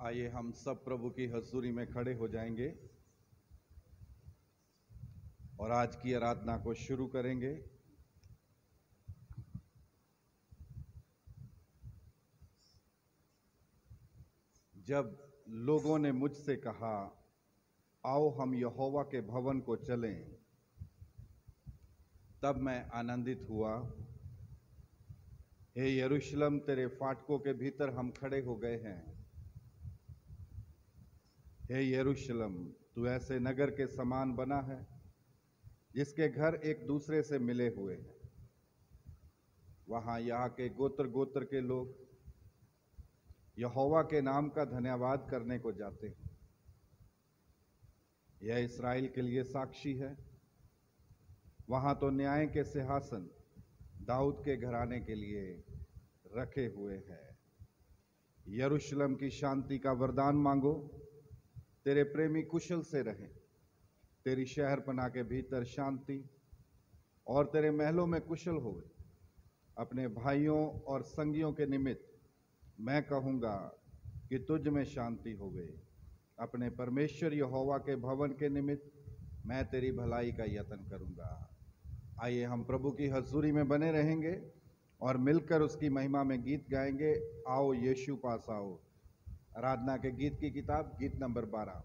आइए हम सब प्रभु की हजूरी में खड़े हो जाएंगे और आज की आराधना को शुरू करेंगे। जब लोगों ने मुझसे कहा, आओ हम यहोवा के भवन को चलें, तब मैं आनंदित हुआ। हे यरूशलेम, तेरे फाटकों के भीतर हम खड़े हो गए हैं। हे यरूशलेम, तू ऐसे नगर के समान बना है जिसके घर एक दूसरे से मिले हुए हैं। वहां यहाँ के गोत्र गोत्र के लोग यहोवा के नाम का धन्यवाद करने को जाते हैं। यह इस्राएल के लिए साक्षी है। वहां तो न्याय के सिंहासन दाऊद के घराने के लिए रखे हुए हैं। यरूशलेम की शांति का वरदान मांगो। तेरे प्रेमी कुशल से रहें। तेरी शहरपनाह के भीतर शांति और तेरे महलों में कुशल होवे। अपने भाइयों और संगियों के निमित्त मैं कहूँगा कि तुझ में शांति होवे। अपने परमेश्वर यहोवा के भवन के निमित्त मैं तेरी भलाई का यत्न करूँगा। आइए हम प्रभु की हजूरी में बने रहेंगे और मिलकर उसकी महिमा में गीत गाएंगे। आओ यीशु पास आओ। आराधना के गीत की किताब, गीत नंबर 12।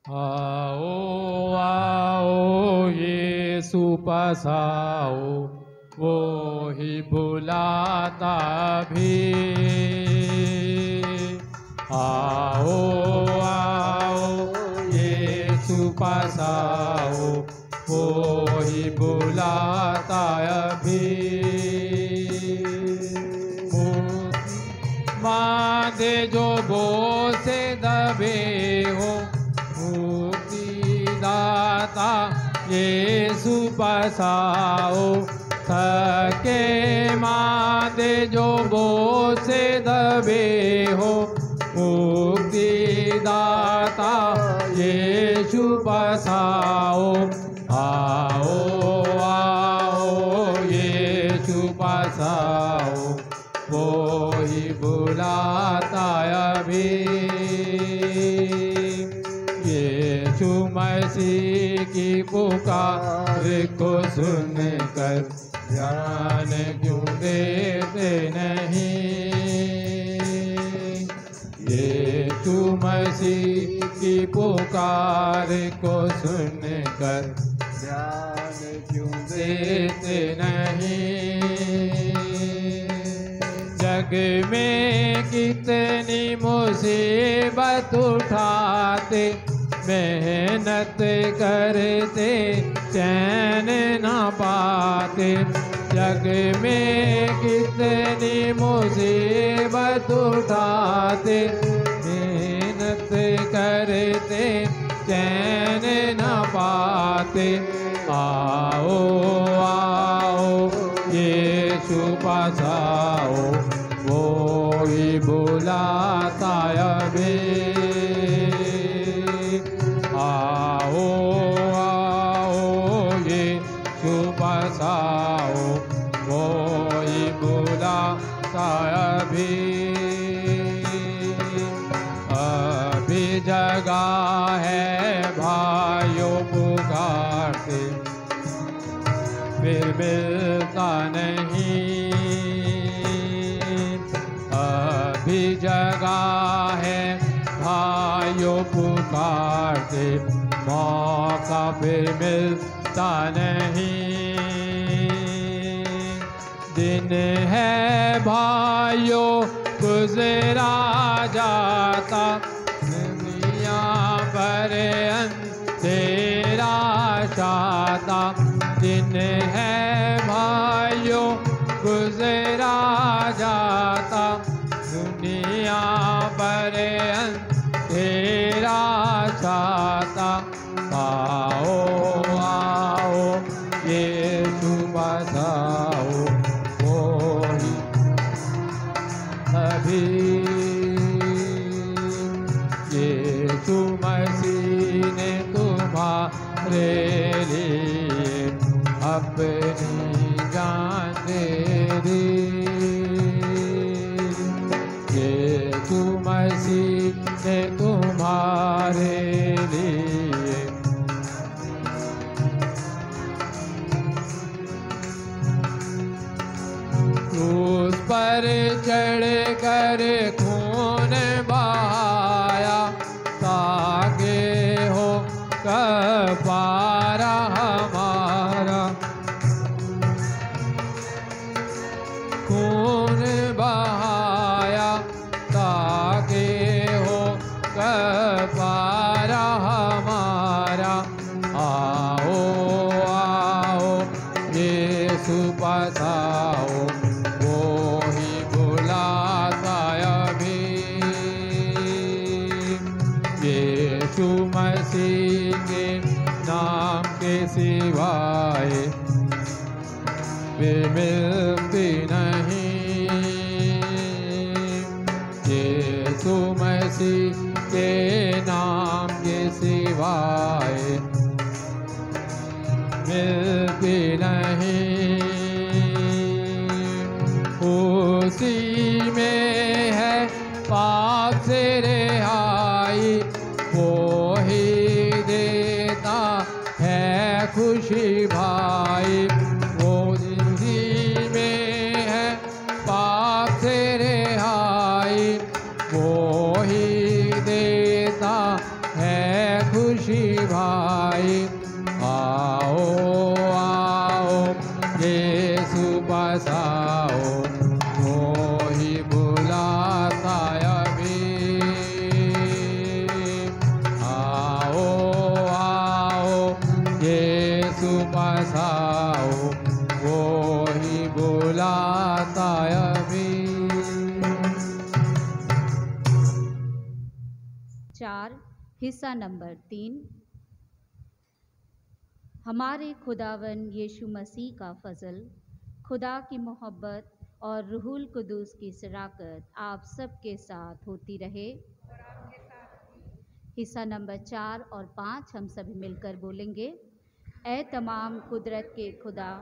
आओ आओ यीशु पास आओ, वो ही बुलाता भी। आओ आओ यीशु पास आओ, वो ही बुलाता भी। मांगे जो बोझ से दबे हो, दाता यीशु पास आओ। थके मांदे जो बोझ से दबे हो, मुक्ति दाता यीशु पास आओ। आओ आओ यीशु पास आओ, वो ही बुलाता अभी। यीशु मसीह की पुकार को सुनकर ध्यान क्यों देते नहीं। यीशु मसीह की पुकार को सुनकर ध्यान क्यों देते नहीं। जग में कितनी मुसीबत उठाते, मेहनत करते चैन न पाते। जग में कितनी मुसीबत उठाते, मेहनत करते चैन न पाते। आओ आओ यीशु पास आओ, वो ही बुलाता अभी। आओ आओ यीशु पास आओ, वो ही बुलाता अभी। अभी जगह है भाइयों पुकारते, फिर मिलता नहीं। अभी जगह है भाइयों पुकारते, मौका फिर मिलता नहीं। दिन है भाइयों गुजरा जाता, दुनिया पर अंधेरा छाता। दिन है भाइयों गुजरा जाता, दुनिया पर अंधेरा छाता। आओ आओ यीशु पास आओ, वो ही अभी। लिए अपनी जान दे दी। यीशु मसीह ने तुम्हारे लिए क्रूस पर चढ़ कर खून बहाया ताकि हो कफारा हमारा। खून बहाया ताकि हो कफारा हमारा। आओ आओ यीशु पास आओ, वो ही बुलाता अभी। यीशु मसीह के नाम के सिवाय वे मिलती नहीं। यीशु मसीह के नाम के सिवाय मिलती नहीं। उसी में है पाप से रिहाई, वो ही देता है खुशी भाई। वो उसी में है पाप से रिहाई, वो ही देता है खुशी भाई। आओ आओ यीशु पास आओ, वो ही बुलाता अभी। आओ आओ यीशु पास आओ, वो ही बुलाता अभी। 4 हिस्सा नंबर 3। हमारे खुदावन यीशु मसीह का फजल, खुदा की मोहब्बत और रूहुल कुदूस की शराकत आप सबके साथ होती रहे। हिस्सा नंबर 4 और 5 हम सभी मिलकर बोलेंगे। ऐ तमाम कुदरत के खुदा,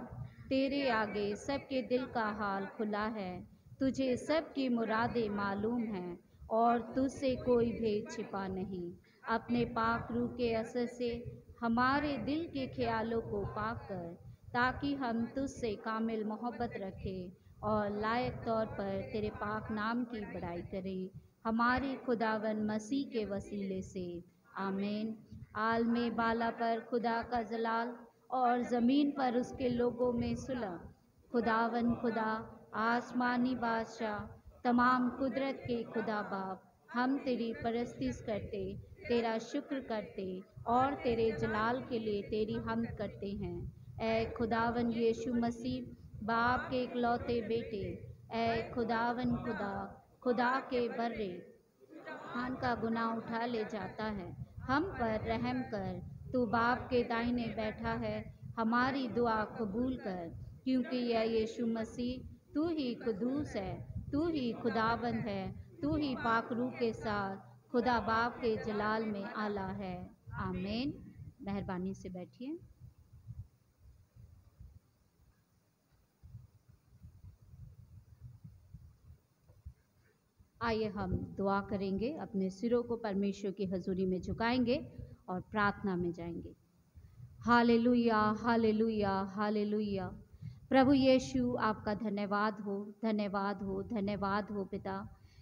तेरे आगे सबके दिल का हाल खुला है। तुझे सबकी मुरादें मालूम हैं और तुझसे कोई भेद छिपा नहीं। अपने पाक रूह के असर से हमारे दिल के ख्यालों को पाक कर, ताकि हम तुझसे कामिल मोहब्बत रखें और लायक तौर पर तेरे पाक नाम की बड़ाई करें, हमारे खुदावन मसीह के वसीले से। आमीन। आलमे बाला पर खुदा का जलाल और ज़मीन पर उसके लोगों में सुलह। खुदावन खुदा आसमानी बादशाह, तमाम कुदरत के खुदा बाप, हम तेरी परस्तिश करते, तेरा शुक्र करते और तेरे जलाल के लिए तेरी हमद करते हैं। ऐ खुदावन यीशु मसीह, बाप के इकलौते बेटे, ऐ खुदावन खुदा, खुदा के बर्रे खान का गुनाह उठा ले जाता है, हम पर रहम कर। तू बाप के दाहिने बैठा है, हमारी दुआ कबूल कर, क्योंकि यह यीशु मसीह तू ही कुदूस है, तू ही खुदाबंद है, तू ही पाक रूह के साथ खुदा बाप के जलाल में आला है। आमीन। मेहरबानी से बैठिए। आइए हम दुआ करेंगे, अपने सिरों को परमेश्वर की हजूरी में झुकाएंगे और प्रार्थना में जाएंगे। Hallelujah, hallelujah, hallelujah. प्रभु यीशु, आपका धन्यवाद हो, धन्यवाद हो, धन्यवाद हो पिता,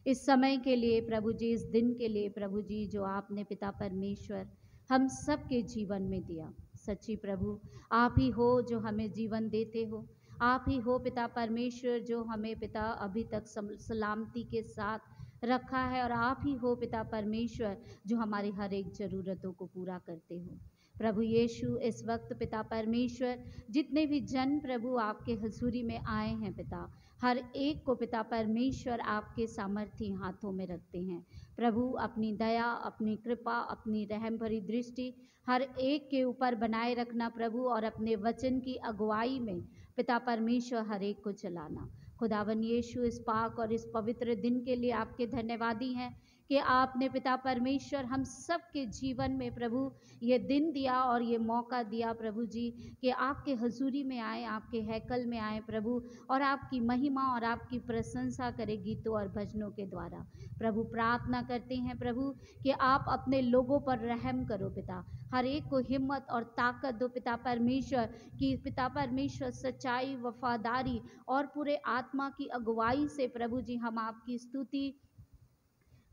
इस समय के लिए प्रभु जी, इस दिन के लिए प्रभु जी, जो आपने पिता परमेश्वर हम सब के जीवन में दिया। सच्ची प्रभु, आप ही हो जो हमें जीवन देते हो, आप ही हो पिता परमेश्वर जो हमें पिता अभी तक सलामती के साथ रखा है, और आप ही हो पिता परमेश्वर जो हमारी हर एक ज़रूरतों को पूरा करते हो। प्रभु यीशु, इस वक्त पिता परमेश्वर जितने भी जन प्रभु आपके हजूरी में आए हैं पिता, हर एक को पिता परमेश्वर आपके सामर्थी हाथों में रखते हैं। प्रभु अपनी दया, अपनी कृपा, अपनी रहम भरी दृष्टि हर एक के ऊपर बनाए रखना प्रभु, और अपने वचन की अगुवाई में पिता परमेश्वर हर एक को चलाना। खुदावन यीशु, इस पाक और इस पवित्र दिन के लिए आपके धन्यवादी हैं कि आपने पिता परमेश्वर हम सब के जीवन में प्रभु ये दिन दिया और ये मौका दिया प्रभु जी कि आपके हजूरी में आए, आपके हैकल में आए प्रभु, और आपकी महिमा और आपकी प्रशंसा करें गीतों और भजनों के द्वारा। प्रभु प्रार्थना करते हैं प्रभु कि आप अपने लोगों पर रहम करो पिता, हर एक को हिम्मत और ताकत दो पिता परमेश्वर, कि पिता परमेश्वर सच्चाई, वफादारी और पूरे आत्मा की अगुवाई से प्रभु जी हम आपकी स्तुति,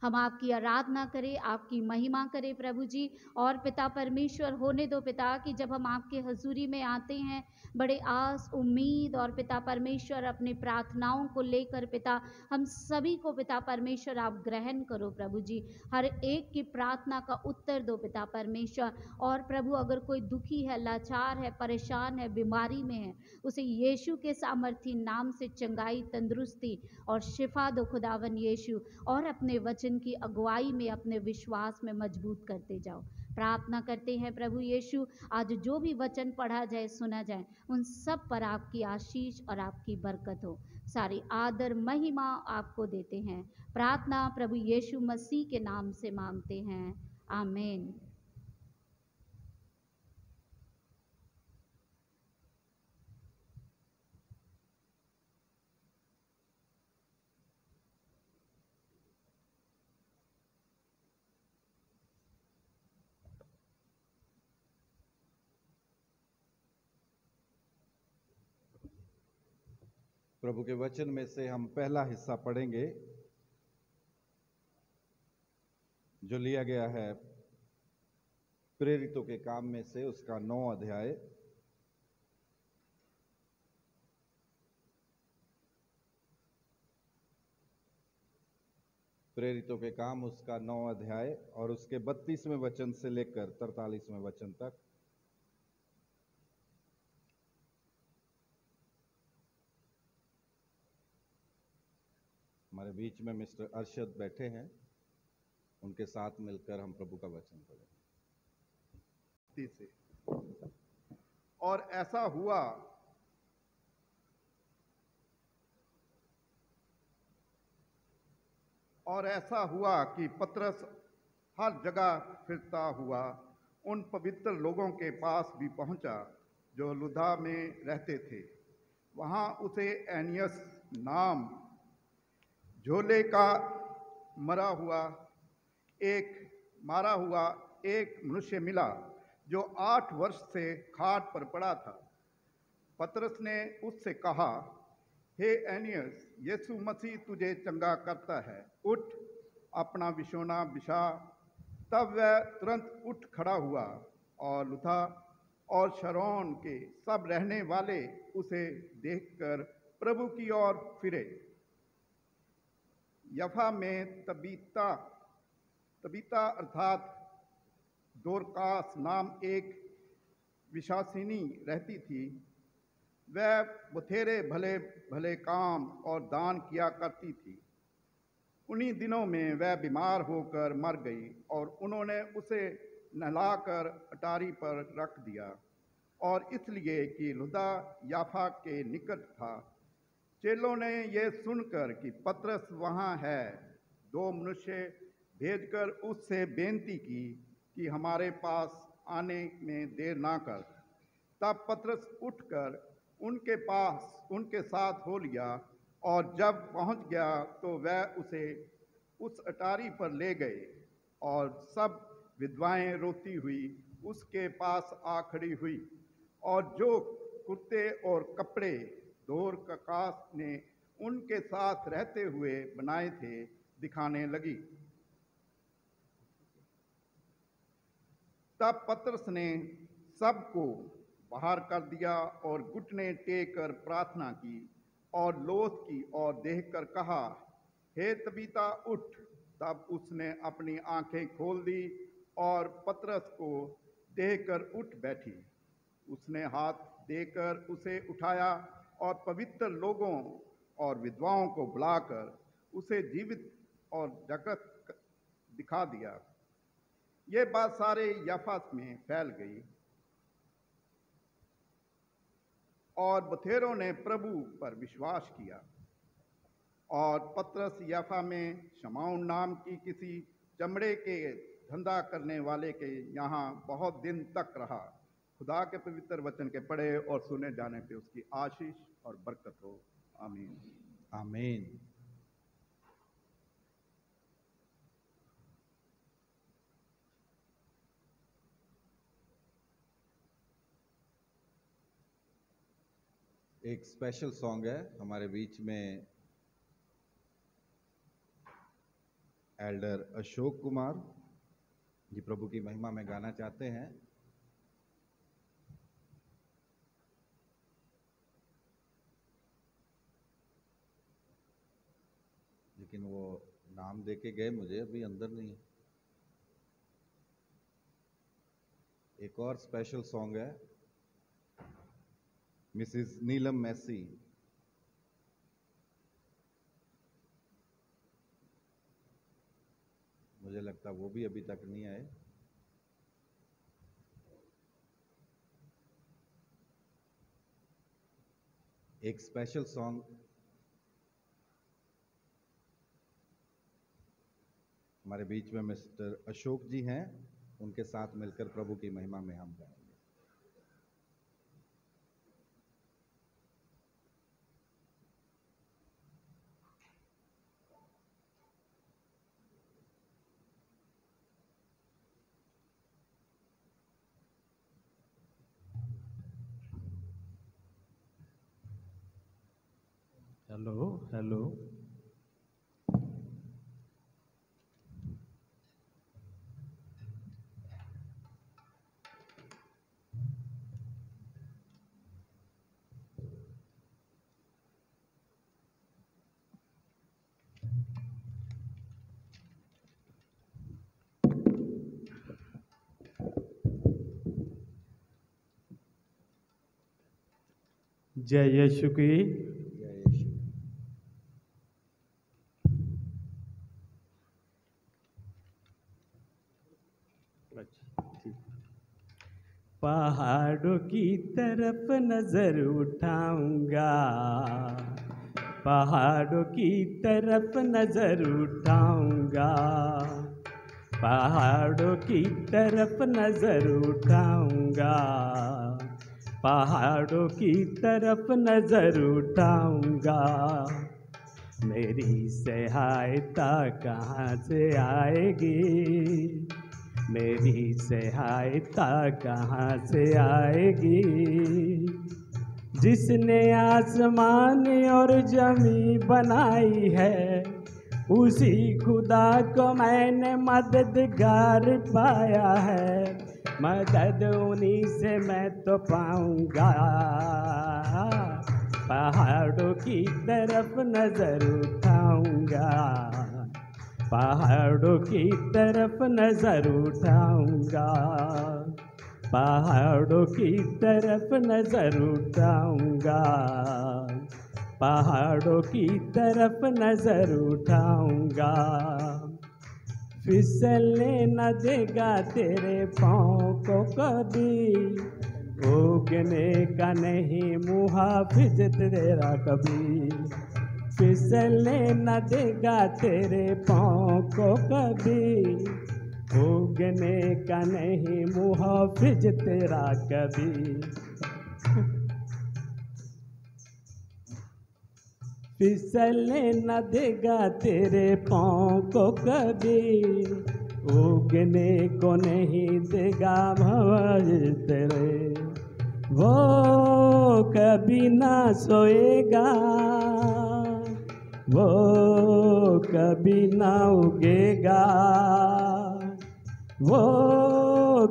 हम आपकी आराधना करें, आपकी महिमा करें प्रभु जी। और पिता परमेश्वर होने दो पिता कि जब हम आपके हजूरी में आते हैं बड़े आस उम्मीद और पिता परमेश्वर अपने प्रार्थनाओं को लेकर पिता, हम सभी को पिता परमेश्वर आप ग्रहण करो प्रभु जी, हर एक की प्रार्थना का उत्तर दो पिता परमेश्वर। और प्रभु अगर कोई दुखी है, लाचार है, परेशान है, बीमारी में है, उसे यीशु के सामर्थी नाम से चंगाई, तंदुरुस्ती और शिफा दो खुदावन यीशु, और अपने वचन की अगुवाई में अपने विश्वास में मजबूत करते जाओ। प्रार्थना करते हैं प्रभु यीशु, आज जो भी वचन पढ़ा जाए, सुना जाए, उन सब पर आपकी आशीष और आपकी बरकत हो। सारी आदर महिमा आपको देते हैं। प्रार्थना प्रभु यीशु मसीह के नाम से मांगते हैं, आमीन। प्रभु के वचन में से हम पहला हिस्सा पढ़ेंगे जो लिया गया है प्रेरितों के काम में से, उसका 9 अध्याय। प्रेरितों के काम उसका 9 अध्याय और उसके 32वें वचन से लेकर 43वें वचन तक। हमारे बीच में मिस्टर अरशद बैठे हैं, उनके साथ मिलकर हम प्रभु का वचन पढ़ेंगे। और ऐसा हुआ कि पतरस हर जगह फिरता हुआ उन पवित्र लोगों के पास भी पहुंचा जो लुद्दा में रहते थे। वहां उसे एनियस नाम झोले का मारा हुआ एक मनुष्य मिला जो 8 वर्ष से खाट पर पड़ा था। पतरस ने उससे कहा, हे एनियस, यीशु मसीह तुझे चंगा करता है, उठ, अपना बिछौना बिछा। तब वह तुरंत उठ खड़ा हुआ और लुद्दा और शारोन के सब रहने वाले उसे देखकर प्रभु की ओर फिरे। यफा में तबीता अर्थात दोरकास नाम एक विश्वासिनी रहती थी। वह बथेरे भले भले काम और दान किया करती थी। उन्हीं दिनों में वह बीमार होकर मर गई और उन्होंने उसे नहलाकर अटारी पर रख दिया। और इसलिए कि लुद्दा याफा के निकट था। चेलों ने यह सुनकर कि पतरस वहाँ है, 2 मनुष्य भेजकर उससे बेनती की कि हमारे पास आने में देर ना कर। तब पतरस उठकर उनके साथ हो लिया, और जब पहुंच गया तो वह उसे उस अटारी पर ले गए, और सब विधवाएं रोती हुई उसके पास आ खड़ी हुई, और जो कुर्ते और कपड़े दोरकास ने उनके साथ रहते हुए बनाए थे दिखाने लगी। तब पतरस ने सबको बाहर कर दिया और घुटने टेक कर प्रार्थना की और लोथ की और देखकर कहा, हे तबीता उठ। तब उसने अपनी आंखें खोल दी और पतरस को देखकर उठ बैठी। उसने हाथ देकर उसे उठाया और पवित्र लोगों और विधवाओं को बुलाकर उसे जीवित और जागृत दिखा दिया। ये बात सारे याफा में फैल गई और बथेरों ने प्रभु पर विश्वास किया। और पतरस याफा में शमाउन नाम की किसी चमड़े के धंधा करने वाले के यहाँ बहुत दिन तक रहा। खुदा के पवित्र वचन के पढ़े और सुने जाने पे उसकी आशीष और बरकत हो। आमीन। आमीन। एक स्पेशल सॉन्ग है हमारे बीच में एल्डर अशोक कुमार जी प्रभु की महिमा में गाना चाहते हैं। लेकिन वो नाम देके गए, मुझे अभी अंदर नहीं है। एक और स्पेशल सॉन्ग है मिसिस नीलम मैसी। मुझे लगता वो भी अभी तक नहीं आए। एक स्पेशल सॉन्ग हमारे बीच में मिस्टर अशोक जी हैं, उनके साथ मिलकर प्रभु की महिमा में हम गाएंगे। Hello hello. जय यीशु की। पहाड़ों की तरफ नजर उठाऊंगा, पहाड़ों की तरफ नजर उठाऊंगा, पहाड़ों की तरफ नजर उठाऊंगा, पहाड़ों की तरफ नजर उठाऊंगा। मेरी सहायता कहाँ से आएगी, मेरी सहायता कहाँ से आएगी। जिसने आसमान और जमीन बनाई है, उसी खुदा को मैंने मददगार पाया है। मदद उन्हीं से मैं तो पाऊंगा। पहाड़ों की तरफ नजर उठाऊंगा, पहाड़ों की तरफ नजर उठाऊंगा, पहाड़ों की तरफ नजर उठाऊंगा, पहाड़ों की तरफ नजर उठाऊंगा। फिसलने न देगा तेरे पाँव को कभी, उगने का नहीं मुहाफिज तेरा कभी। फिसलने न देगा तेरे पाँव को कभी, उगने का नहीं मुहाफिज तेरा कभी। फिसलने न देगा तेरे पाँव को कभी, उगने को नहीं देगा मुहाफिज तेरे। वो कभी ना सोएगा, वो कभी ना उगेगा, वो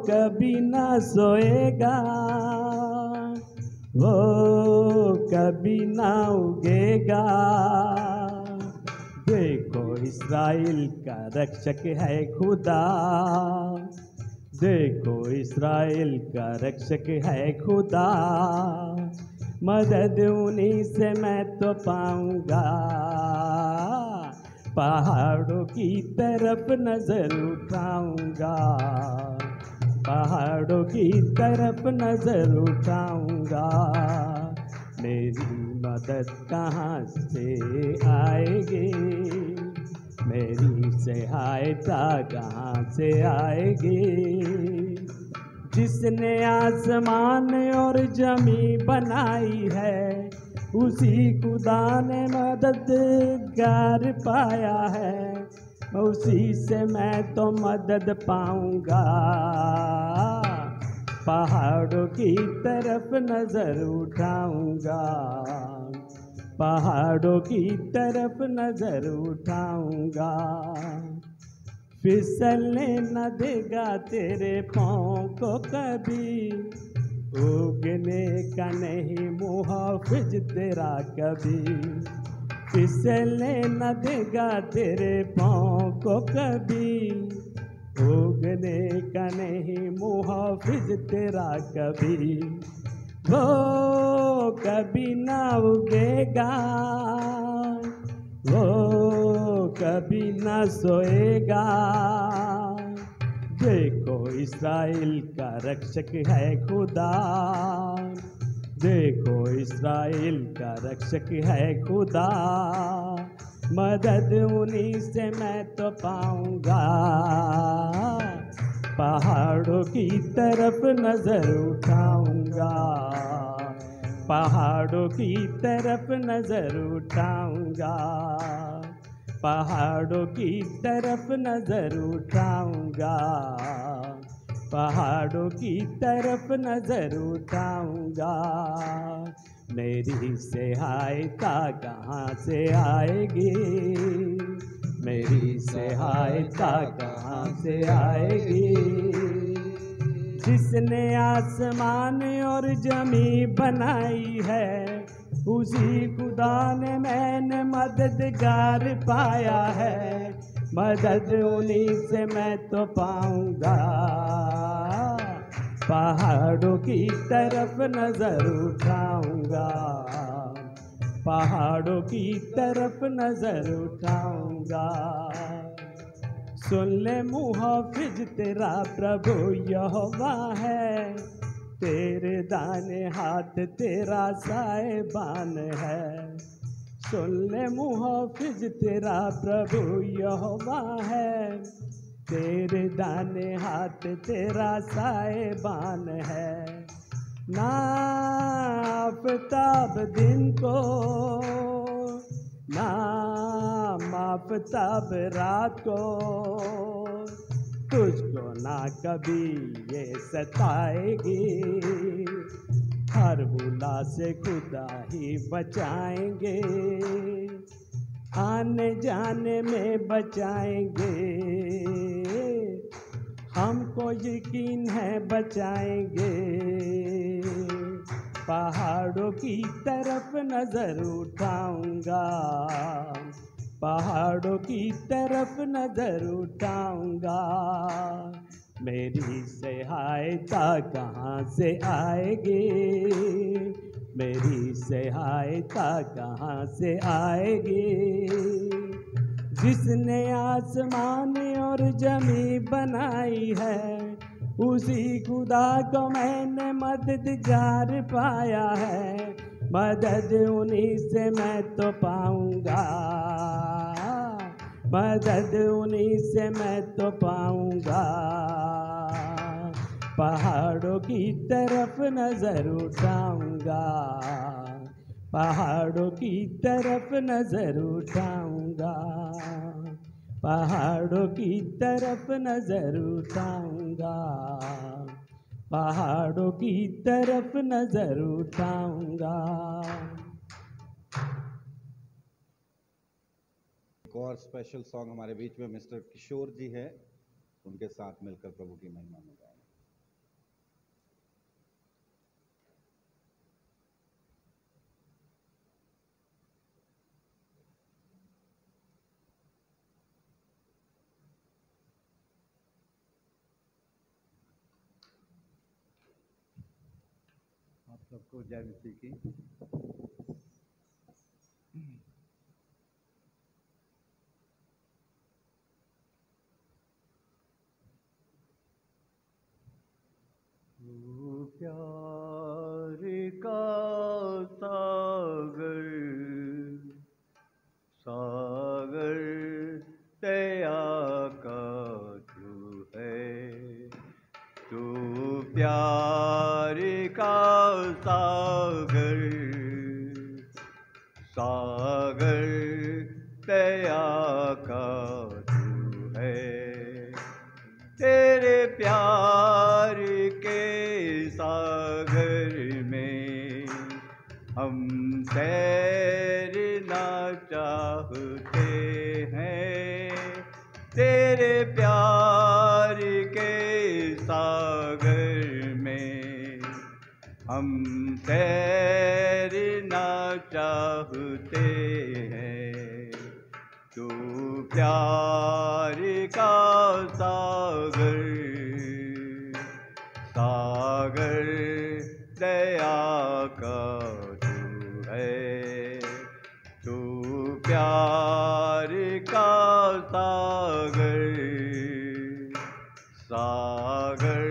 कभी ना सोएगा, वो कभी ना उगेगा। देखो इस्राएल का रक्षक है खुदा, देखो इस्राएल का रक्षक है खुदा। मदद उन्हीं से मैं तो पाऊंगा। पहाड़ों की तरफ नजर उठाऊंगा, पहाड़ों की तरफ नजर उठाऊंगा। मेरी मदद कहाँ से आएगी, मेरी सहायता कहाँ से आएगी। जिसने आसमान और जमी बनाई है, उसी खुदा ने मददगार पाया है, उसी से मैं तो मदद पाऊंगा। पहाड़ों की तरफ नजर उठाऊंगा, पहाड़ों की तरफ नजर उठाऊंगा। फिसलने न देगा तेरे पाँव को कभी, उगने का नहीं मुहाफिज तेरा कभी। फिसलने न देगा तेरे पाँव को कभी, उगने का नहीं मुहाफिज तेरा कभी। वो कभी ना उगेगा, वो कभी ना सोएगा। देखो इस्राएल का रक्षक है खुदा, देखो इस्राएल का रक्षक है खुदा। मदद उन्हीं से मैं तो पाऊंगा। पहाड़ों की तरफ नजर उठाऊंगा, पहाड़ों की तरफ नजर उठाऊंगा, पहाड़ों की तरफ नजर उठाऊंगा, पहाड़ों की तरफ नजर उठाऊंगा। मेरी सहायता कहाँ से आएगी, मेरी सहायता कहाँ से आएगी। जिसने आसमान और जमी बनाई है, उसी खुदा ने मैंने मददगार पाया है। मदद उन्हीं से मैं तो पाऊंगा। पहाड़ों की तरफ नजर उठाऊंगा, पहाड़ों की तरफ नजर उठाऊंगा। सुन ले मुहाफिज तेरा प्रभु यहोवा है, तेरे दाने हाथ तेरा साहिबान है। सुन ले मुहाफिज तेरा प्रभु यहोवा है, तेरे दाने हाथ तेरा साहिबान है। ना आफताब दिन को, ना आफताब रात को, तुझको ना कभी ये सताएगी। हर बुला से खुदा ही बचाएंगे, आने जाने में बचाएंगे। हमको यकीन है बचाएंगे। पहाड़ों की तरफ नजर उठाऊंगा, पहाड़ों की तरफ नजर उठाऊंगा। मेरी सहायता कहाँ से आएगी, मेरी सहायता कहाँ से आएगी। जिसने आसमान और जमी बनाई है, उसी खुदा को मैंने मददगार पाया है। मदद उन्हीं से मैं तो पाऊंगा, मदद उन्हीं से मैं तो पाऊंगा। पहाड़ों की तरफ नजर उठाऊंगा, पहाड़ों की तरफ नजर उठाऊंगा, पहाड़ों की तरफ नजर उठाऊंगा, पहाड़ों की तरफ नजर उठाऊंगा। एक और स्पेशल सॉन्ग हमारे बीच में मिस्टर किशोर जी है, उनके साथ मिलकर प्रभु की महिमा में गाएंगे। आप सबको जय मसीह की। प्यार का सागर प्यार का सागर, सागर दया का तू है। तेरे प्यार के सागर में हम तैरना चाहते हैं। तेरे प्यार के सागर में हम तैरना चाहते हैं। तू प्यार का सागर, सागर दया का तू है। तू प्यार का सागर, सागर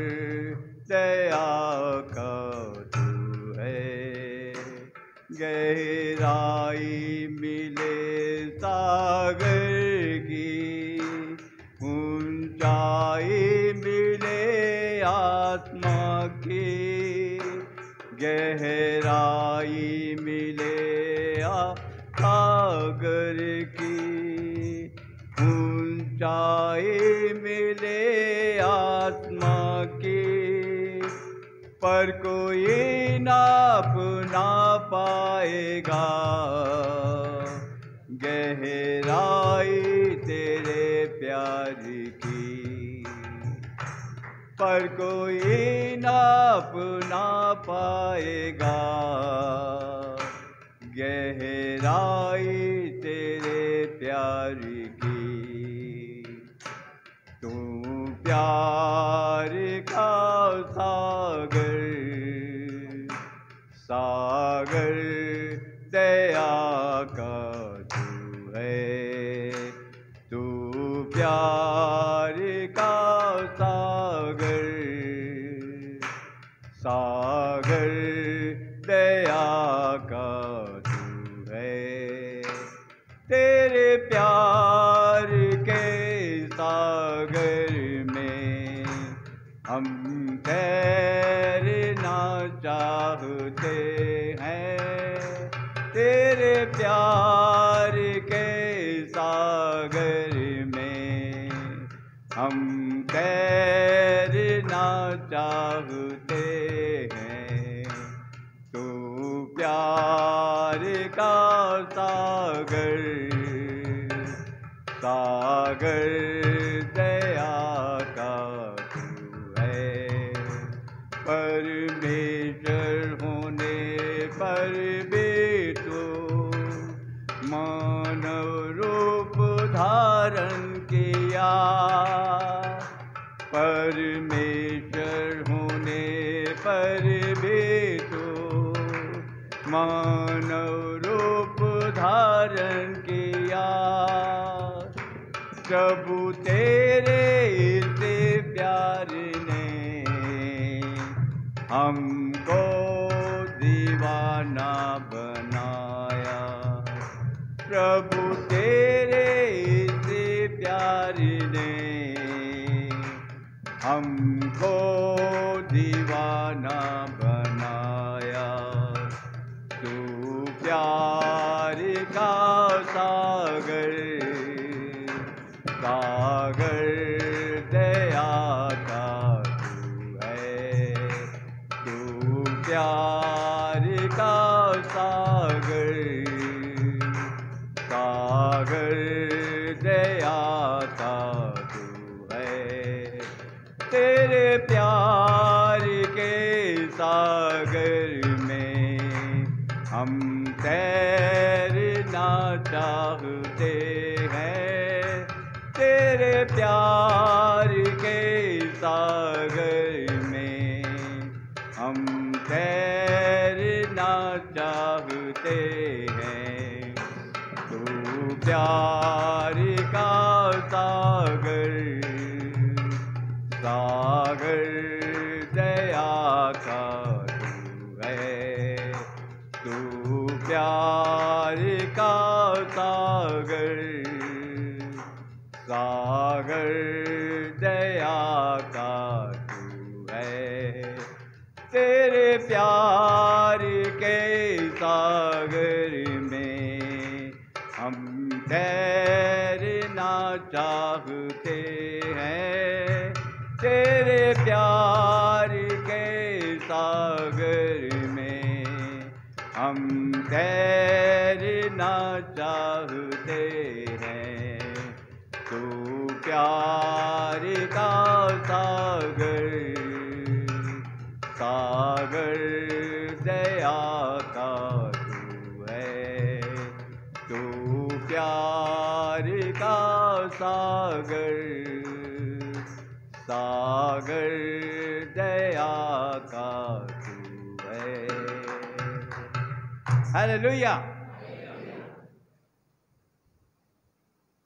दया का तू है। गहराई मिले सागर की, ऊंचाई मिले आत्मा की। गहराई मिले सागर की, ऊंचाई मिले आत्मा की। पर कोई नाप ना पाएगा गहराई तेरे प्यार की। पर कोई नाप ना पाएगा गहराई तेरे प्यार की। तू प्यार का सागर, सागर दया का तू है। तू प्यार का सागर, सागर दया का तू है। तेरे प्यार के सागर में हम तैरना चाहते हैं। तेरे प्यार के सागर में हम तैरना चाहते हैं। तू प्यार का सागर, सागर दया का तू है। परमेश्वर होने पर भी तू मानव रूप धारण किया। परमेश्वर होने पर भी तू मानव रूप धारण किया। प्रभु तेरे से प्यार ने हमको दीवाना बनाया। प्रभु तेरे से प्यार ने हमको दीवाना बनाया। तू प्यार का सागर, सागर दया का तू है। तू प्यार का सागर, सागर दया का तू है। तेरे प्यार के सागर में हम तैरना चाहते हैं। तेरे प्यार के सागर में हम तैरना चाहते हैं। तू प्यार का सागर, सागर दया का तू है। तू प्यार का सागर, सागर दया का तू है। प्यार के सागर में हम तैरना चाहते हैं, तेरे प्यार के सागर में हम तैरना चाहते हैं। तू प्यार का सागर, सागर दया का तू है। तू प्यार का सागर, सागर दया का तू है। हालेलुया।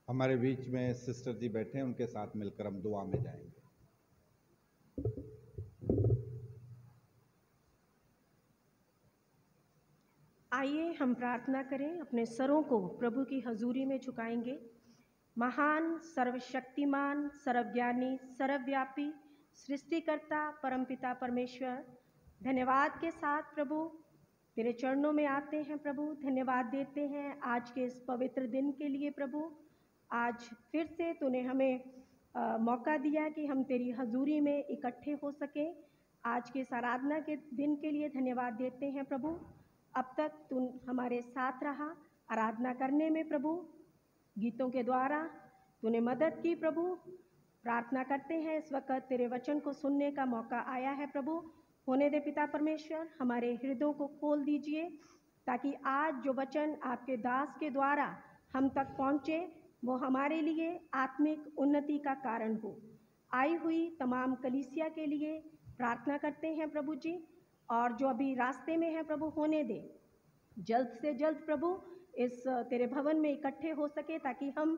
हमारे बीच में सिस्टर जी बैठे हैं, उनके साथ मिलकर हम दुआ में जाएंगे। आइए हम प्रार्थना करें, अपने सरों को प्रभु की हजूरी में झुकाएंगे। महान, सर्वशक्तिमान, सर्वज्ञानी, सर्वव्यापी, सृष्टिकर्ता परमपिता परमेश्वर, धन्यवाद के साथ प्रभु तेरे चरणों में आते हैं। प्रभु धन्यवाद देते हैं आज के इस पवित्र दिन के लिए। प्रभु आज फिर से तूने हमें मौका दिया कि हम तेरी हजूरी में इकट्ठे हो सके। आज के इस आराधना के दिन के लिए धन्यवाद देते हैं प्रभु। अब तक तू हमारे साथ रहा आराधना करने में प्रभु, गीतों के द्वारा तूने मदद की प्रभु। प्रार्थना करते हैं इस वक्त तेरे वचन को सुनने का मौका आया है प्रभु। होने दे पिता परमेश्वर, हमारे हृदयों को खोल दीजिए ताकि आज जो वचन आपके दास के द्वारा हम तक पहुँचे वो हमारे लिए आत्मिक उन्नति का कारण हो। आई हुई तमाम कलीसिया के लिए प्रार्थना करते हैं प्रभु जी, और जो अभी रास्ते में है प्रभु होने दे, जल्द से जल्द प्रभु इस तेरे भवन में इकट्ठे हो सके ताकि हम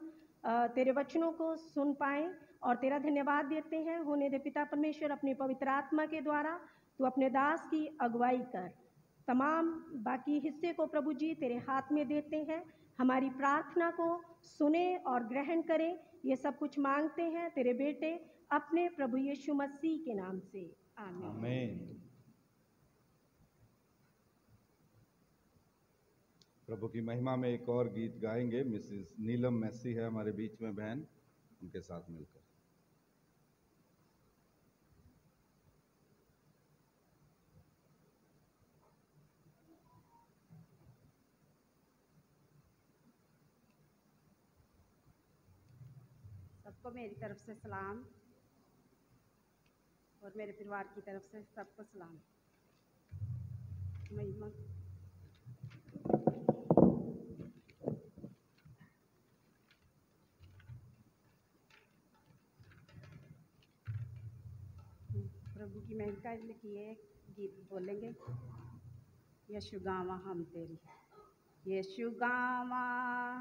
तेरे वचनों को सुन पाएं और तेरा धन्यवाद देते हैं। होने दे पिता परमेश्वर, अपनी पवित्र आत्मा के द्वारा तू अपने दास की अगुवाई कर। तमाम बाकी हिस्से को प्रभु जी तेरे हाथ में देते हैं। हमारी प्रार्थना को सुने और ग्रहण करें, ये सब कुछ मांगते हैं तेरे बेटे अपने प्रभु यीशु मसीह के नाम से, आमीन। आमीन। प्रभु की महिमा में एक और गीत गाएंगे। मिसेस नीलम मैसी है हमारे बीच में बहन, उनके साथ मिलकर। सबको मेरी तरफ से सलाम और मेरे परिवार की तरफ से सबको सलाम। महिमा प्रभु की महिमा के लिए गीत बोलेंगे। यीशु गावा हम तेरी, यीशु गावा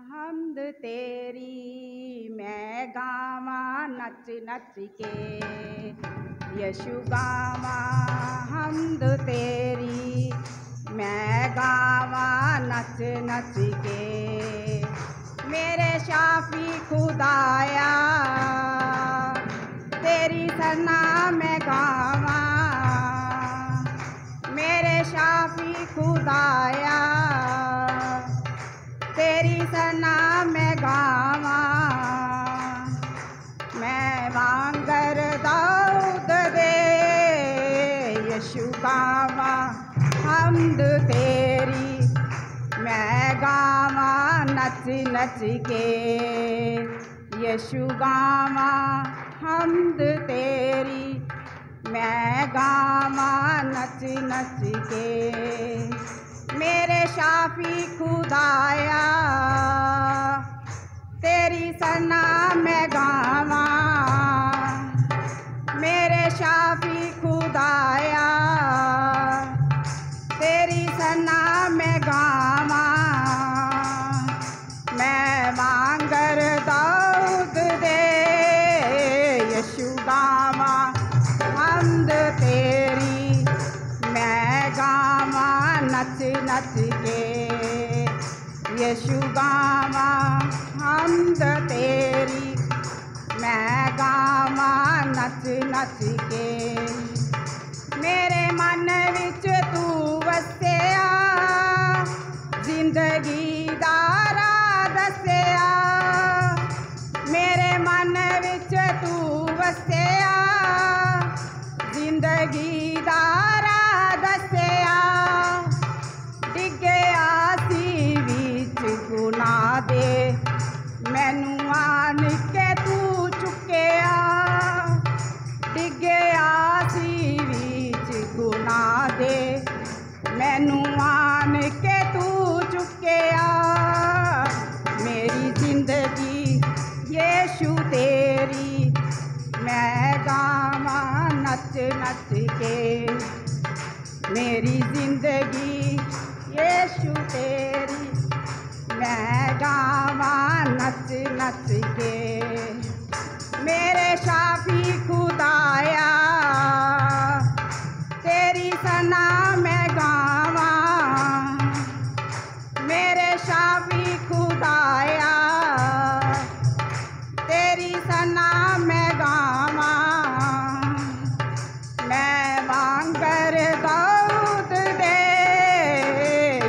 हमद तेरी, मैं गावा नच नच के। यीशु गावा हमद तेरी, मैं गावा नच नच के। मेरे शाफी खुदाया तेरी सना मैं गावा, मेरे शाफी खुदाया तेरी सना मैं गावा। मैं वांगर दाऊद दे, यीशु गावा हमद तेरी, मैं गावा नच नच के। यीशु गावा हमद तेरी, मैं गावा नच नच के। मेरे शाफी खुदाया तेरी सना मैं गावा, मेरे शाफी खुदाया तेरी सना मैं गावा। मैं वांगर दाऊद दे, यीशु गावा हमद तेरी, मैं गावा नच नच के। यीशु गावा हमद तेरी, मैं गावा नच नच के। मेरे मन विच मैनू आन के तू चुकिया मेरी जिंदगी यीशु तेरी मैं गावा नच नच के मेरी जिंदगी यीशु तेरी मैं गावा नच नच के मेरे शाफी खुदाया तेरी सना मैं गावा मेरे शाफी खुदाया तेरी सना मैं गावा मैं वांगर दाऊद दे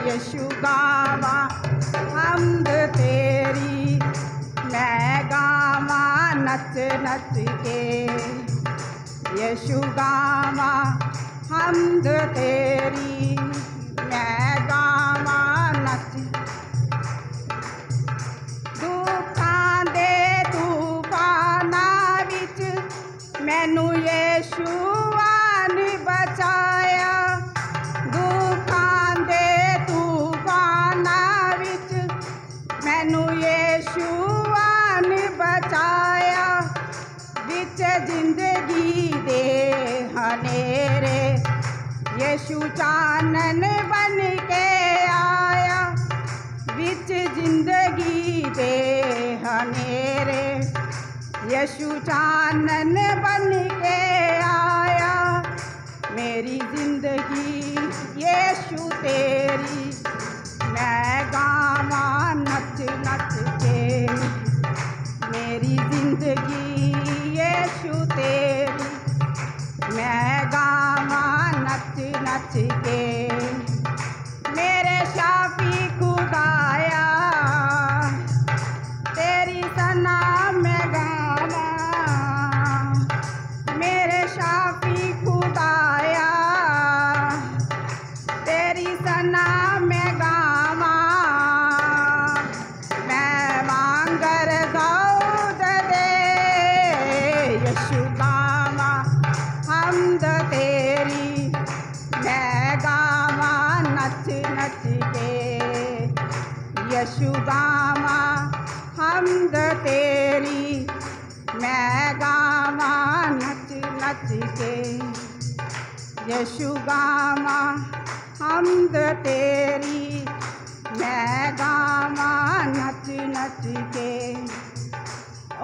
यीशु गावा हम्द तेरी मैं गावा नच नच के यीशु गावा हम्द तेरी मैं गावा नच दुखां दे तूफानां विच मैनू यीशु ने बचाया दुखां दे तूफानां विच मैनू यीशु ने बचाया विच जिंदगी दे हनेरे यीशु चानन बन के आया विच जिंदगी दे हनेरे यीशु चानन बन के आया मेरी जिंदगी यीशु तेरी मैं गावा नच नच के मेरी जिंदगी यीशु तेरी मैं गावा नच नच के मेरे शाफी खुदाया तेरी सना मैं गावा मेरे शाफी खुदाया तेरी सना मैं गावा मैं वांगर दाऊद दे यीशु गावा हम्द तेरी मैं गावा नच नच के यीशु गावा हम्द तेरी मैं गावा नच नच के यीशु गावा हम्द तेरी मैं गावा नच नच के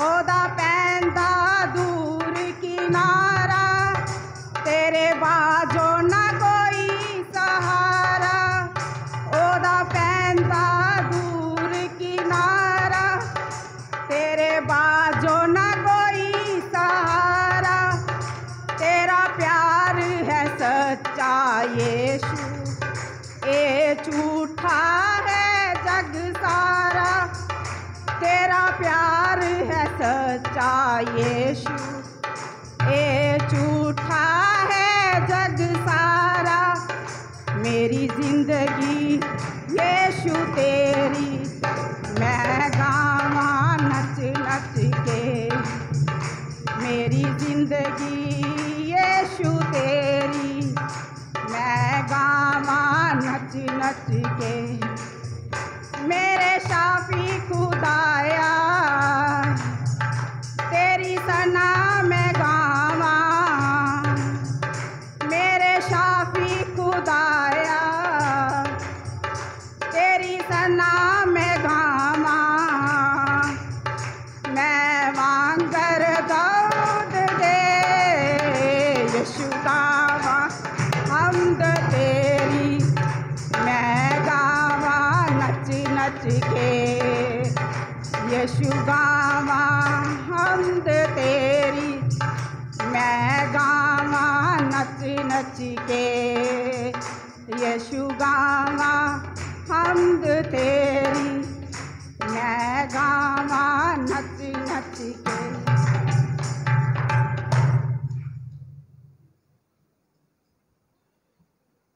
ओदा पैंदा दूर किनारा तेरे बाजो ना कोई सहारा ओदा पैंदा दूर किनारा तेरे बाजो ना कोई सहारा तेरा प्यार है सच्चा यीशु ए झूठा है जग सारा तेरा प्यार है सच्चा यीशु ए झूठा है जग सारा मेरी जिंदगी यीशु तेरी मैं गावा नच नच के मेरी जिंदगी यीशु तेरी मैं गावा नच नच के मेरे शाफी खुदाया तेरी सना मैं गावा मेरे शाफी खुदाया तेरी सना मैं गावा मैं वांगर दाऊद दे यीशु गावा हम्द तेरी मैं गावा नच नच के यीशु गावा हम्द तेरी मैं गावा नच नच के यीशु गावा हम्द तेरी मैं गावा नच नच के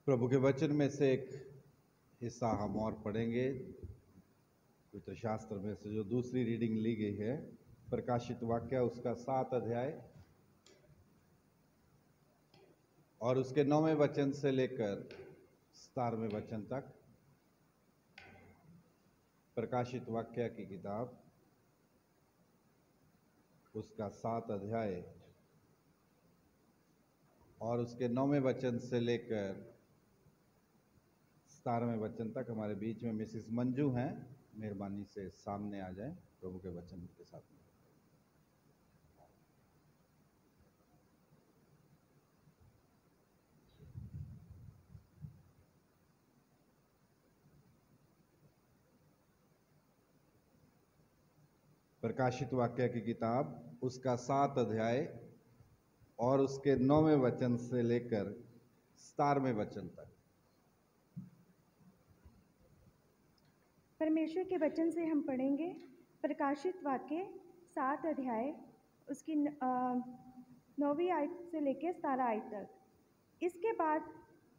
प्रभु के वचन में से एक हिस्सा हम और पढ़ेंगे पवित्र शास्त्र में से जो दूसरी रीडिंग ली गई है प्रकाशित वाक्य उसका 7 अध्याय और उसके 9वें वचन से लेकर 17वें वचन तक। प्रकाशित वाक्य की किताब उसका 7 अध्याय और उसके 9वें वचन से लेकर 17वें वचन तक। हमारे बीच में मिसिस मंजू हैं, मेहरबानी से सामने आ जाएं प्रभु के वचन के साथ में। प्रकाशित वाक्य की किताब उसका 7 अध्याय और उसके 9वें वचन से लेकर 17वें वचन तक। परमेश्वर के वचन से हम पढ़ेंगे प्रकाशित वाक्य 7 अध्याय उसकी 9वीं आयत से लेकर 17 आयत तक। इसके बाद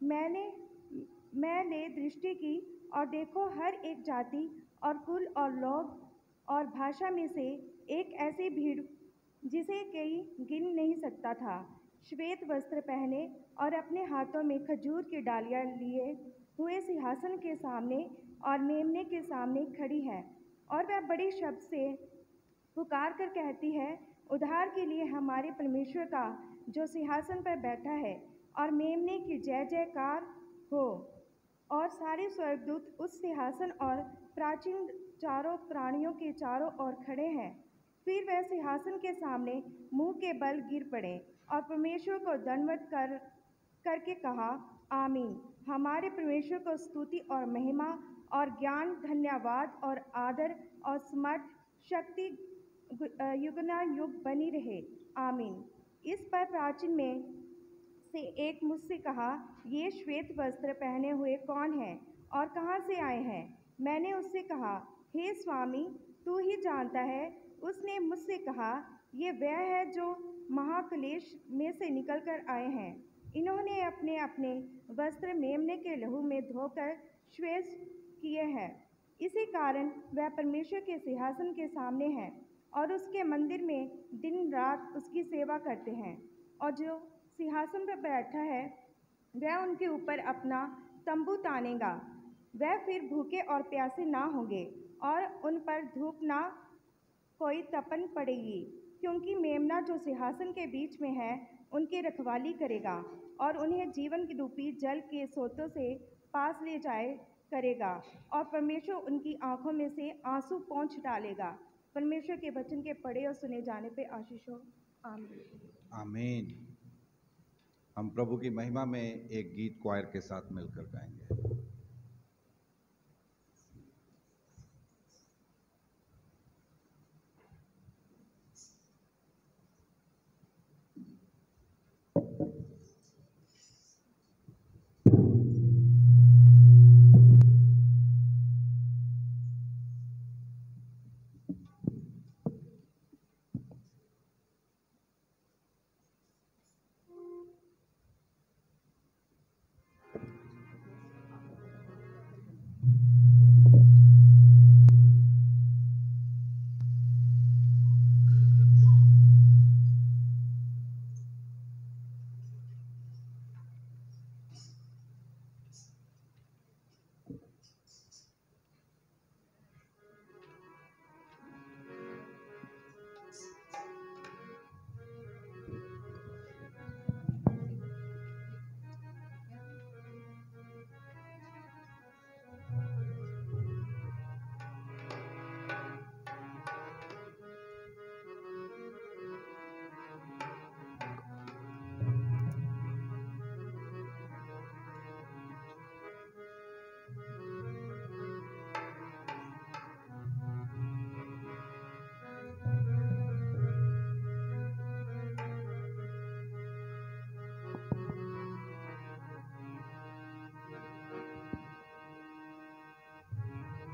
मैंने दृष्टि की और देखो हर एक जाति और कुल और लोग और भाषा में से एक ऐसी भीड़ जिसे कोई गिन नहीं सकता था, श्वेत वस्त्र पहने और अपने हाथों में खजूर की डालियां लिए हुए सिंहासन के सामने और मेमने के सामने खड़ी है। और वह बड़ी शब्द से पुकार कर कहती है, उद्धार के लिए हमारे परमेश्वर का जो सिंहासन पर बैठा है और मेमने की जय जयकार हो। और सारे स्वर्गदूत उस सिंहासन और प्राचीन चारों प्राणियों के चारों ओर खड़े हैं। फिर वह सिंहासन के सामने मुंह के बल गिर पड़े और परमेश्वर को दंडवत करके कहा, आमीन। हमारे परमेश्वर को स्तुति और महिमा और ज्ञान, धन्यवाद और आदर और समर्थ शक्ति युगना युग बनी रहे, आमीन। इस पर प्राचीन में से एक मुझसे कहा, ये श्वेत वस्त्र पहने हुए कौन है और कहाँ से आए हैं? मैंने उससे कहा, हे स्वामी, तू ही जानता है। उसने मुझसे कहा, ये वह है जो महाक्लेश में से निकलकर आए हैं। इन्होंने अपने अपने वस्त्र मेमने के लहू में धोकर श्वेत किए हैं। इसी कारण वह परमेश्वर के सिंहासन के सामने है और उसके मंदिर में दिन रात उसकी सेवा करते हैं। और जो सिंहासन पर बैठा है वह उनके ऊपर अपना तंबू तानेगा। वह फिर भूखे और प्यासे ना होंगे और उन पर धूप ना कोई तपन पड़ेगी, क्योंकि मेमना जो सिंहासन के बीच में है उनकी रखवाली करेगा और उन्हें जीवन रूपी जल के सोतों से पास ले जाए करेगा। और परमेश्वर उनकी आंखों में से आंसू पोंछ डालेगा। परमेश्वर के वचन के पढ़े और सुने जाने पे आशीष हो, आमीन। आमीन। हम प्रभु की महिमा में एक गीत क्वायर के साथ मिलकर गाएंगे।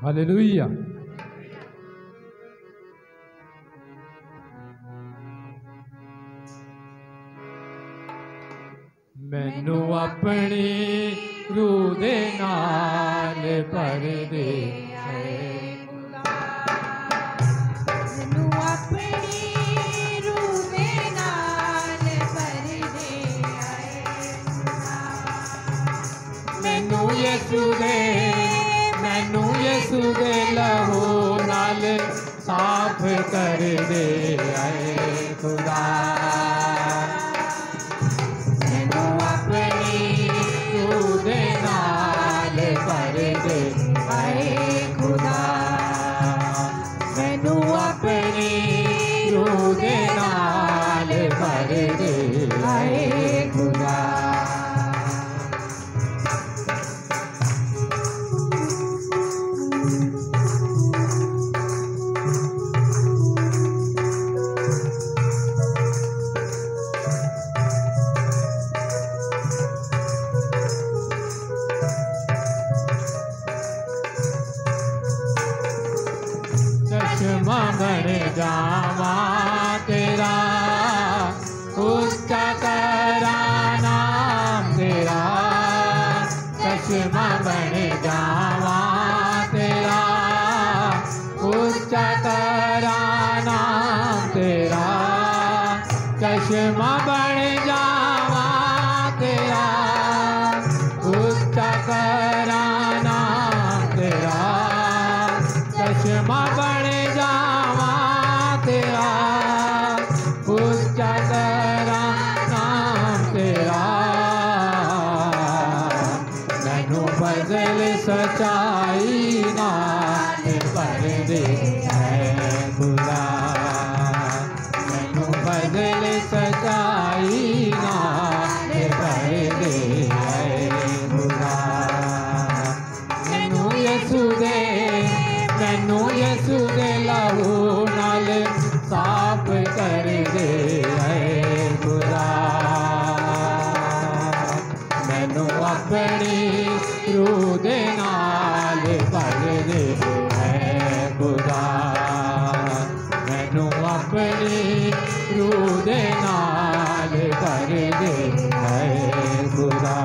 हालेलुया। मैनू अपनी रूह दे नाल भर दे मैनू मैनू यसू दे लहू नाल साफ कर दे आए खुदा मैनू अपनी रूह दे नाल भर दे आए खुदा मैनू अपनी रूह दे नाल भर दे आए खुदा चश्मा बन जावा तेरा उसका करा नाम तेरा चश्मा बन जावा तेरा उसका करा नाम तेरा चश्मा बन जावा तेरा उसका करा नाम तेरा चश्मा बन जावा तेरा उसका करा नाम तेरा मैनू फजल सच्चाई नाल भर दे है खुदा मैनू फजल सच्चाई नाल भर दे है खुदा मैनू यसू दे लहू नाल साफ कर दे है खुदा मैनू अपनी रूह दे नाल भर दे है खुदा मैनू अपनी रूह दे नाल भर दे है खुदा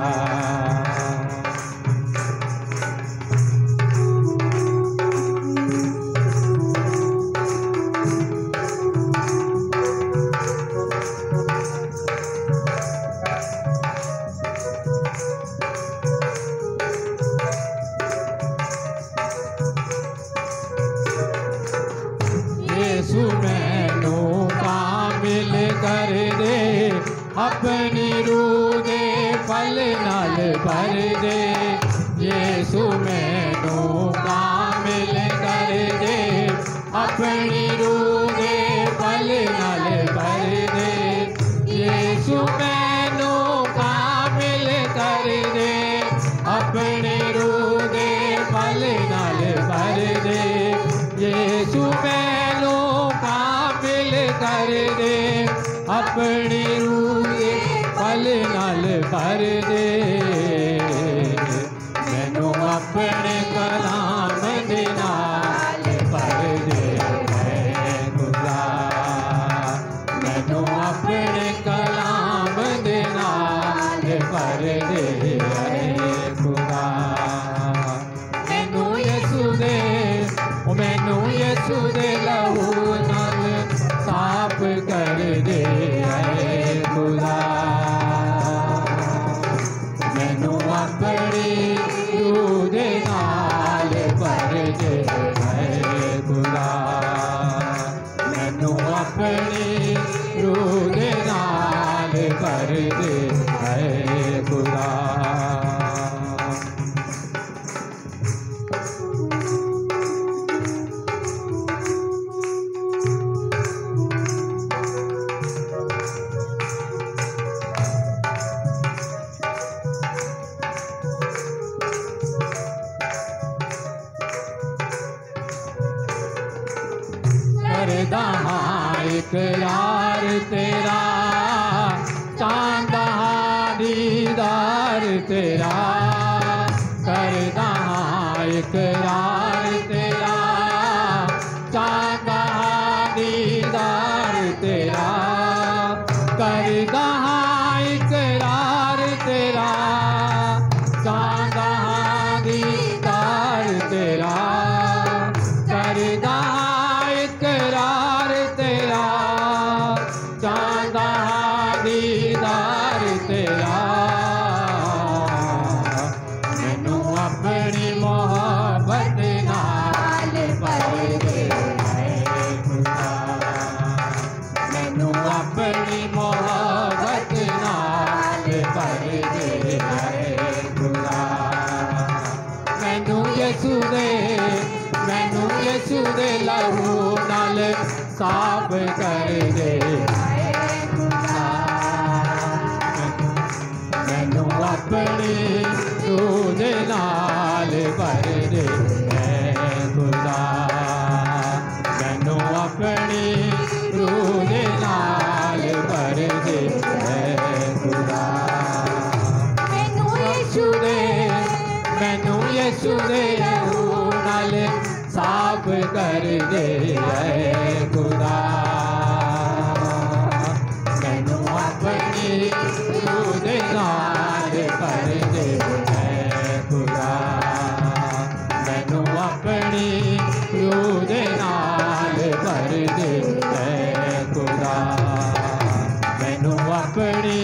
यीशु मैनू कामिल कर दे अपनी रूह दे फल नाल भर दे यीशु मैनू कामिल कर दे अपनी रूह दे फल नाल भर दे यीशु मैनू कामिल कर दे अपनी रूह दे फल नाल भर दे यीशु मैनू काबिल कर दे अपनी रूह दे फल नाल भर दे मैनू अपने कलाम दे नाल भर दे है खुदा मैनू अपने कलाम दे नाल भर दे है खुदा मैनू यसू दे लहू नाल साफ कर दे है खुदा मैनू अपनी रूह दे नाल भर दे है खुदा मैनू अपनी रूह दे नाल भर दे है खुदा करदा हां इकरार तेरा चांदा दीदार तेरा करदा हां इकरार तेरा चांदा दीदार तेरा करदा हां इकरार तेरा चांदा दीदार तेरा करदा इकरार तेरा चांदा दीदार तेरा साफ कर दे मैनू अपनी रूह दे नाल भर दे खुदा मैनू अपनी रूह दे नाल भर दे खुदा मैनू यीशु दे रूह नाल साफ कर दे खुदा मैनू अपनी रूह दे नाल भर दे खुदा मैनू अपनी रूह दे नाल भर दे खुदा मैनू अपनी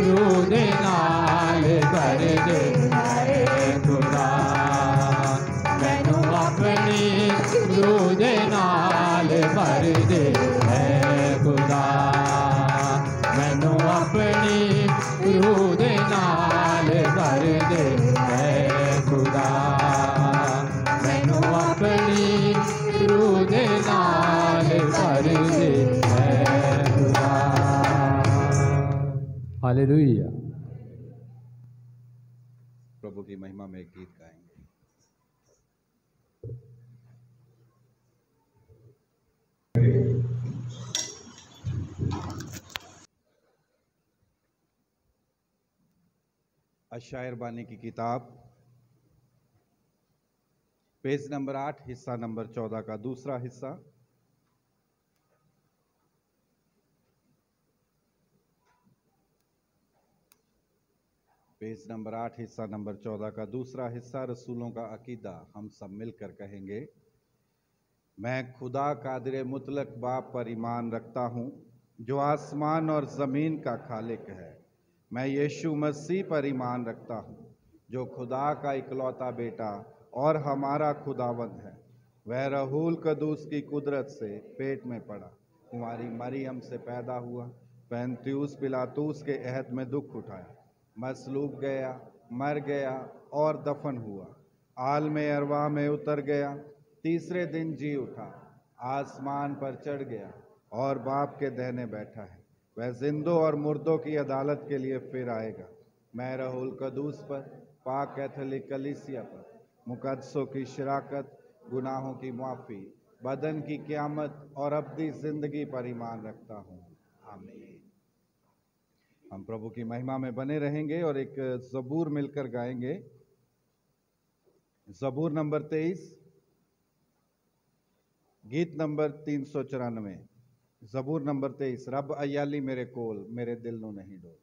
रूह दे नाल भर दे खुदा मैनू अपनी रूह दे नाल भर दे खुदा मैनू अपनी रूह दे नाल भर दे खुदा मैनू अपनी रूह दे नाल भर दे खुदा। हालेलुया। प्रभु की महिमा में एक गीत गाएंगे। अशायर बानी की किताब पेज नंबर 8 हिस्सा नंबर 14 का दूसरा हिस्सा। पेज नंबर 8 हिस्सा नंबर 14 का दूसरा हिस्सा। रसूलों का अकीदा हम सब मिलकर कहेंगे। मैं खुदा कादिर मुतलक बाप पर ईमान रखता हूँ जो आसमान और ज़मीन का खालिक है। मैं यीशु मसीह पर ईमान रखता हूँ जो खुदा का इकलौता बेटा और हमारा खुदावंद है। वह रहूल कदूस की कुदरत से पेट में पड़ा, कुंवारी मरियम से पैदा हुआ, पैंतियुस पिलातूस के अहद में दुख उठाया, मसलूब गया, मर गया और दफन हुआ, आल में अरवा में उतर गया, तीसरे दिन जी उठा, आसमान पर चढ़ गया और बाप के दाहिने बैठा है। वह जिंदों और मुर्दों की अदालत के लिए फिर आएगा। मैं रहूल कदूस पर, पाक कैथोलिक कलीसिया पर, मुकद्दसों की शराकत, गुनाहों की माफ़ी, बदन की क़यामत और अब्दी ज़िंदगी पर ईमान रखता हूँ। आमीन। हम प्रभु की महिमा में बने रहेंगे और एक ज़बूर मिलकर गाएंगे। ज़बूर नंबर 23, गीत नंबर 394। ज़बूर नंबर 23। रब अयाली मेरे कोल, मेरे दिल नू नहीं डोल।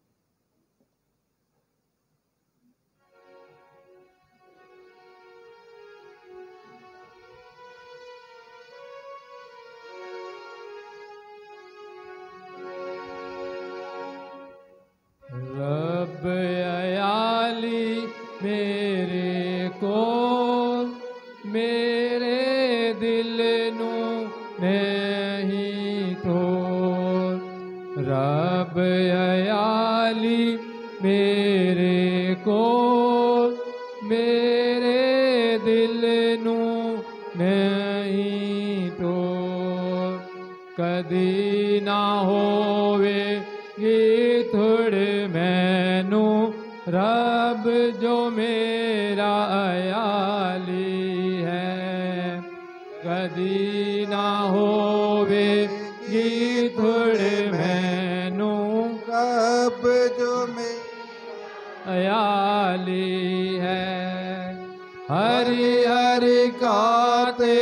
रब अयाली मेरे कोल, मेरे दिल नू नहीं तोल। रब अयाली मेरे कोल, मेरे दिल नू नहीं तोल। कदी ना होवे थोड़ मैनू रब जो मेरा अयाली है। कदी ना होवे थोड़ मैनू रब जो मेरा अयाली है। हरी हरी गाते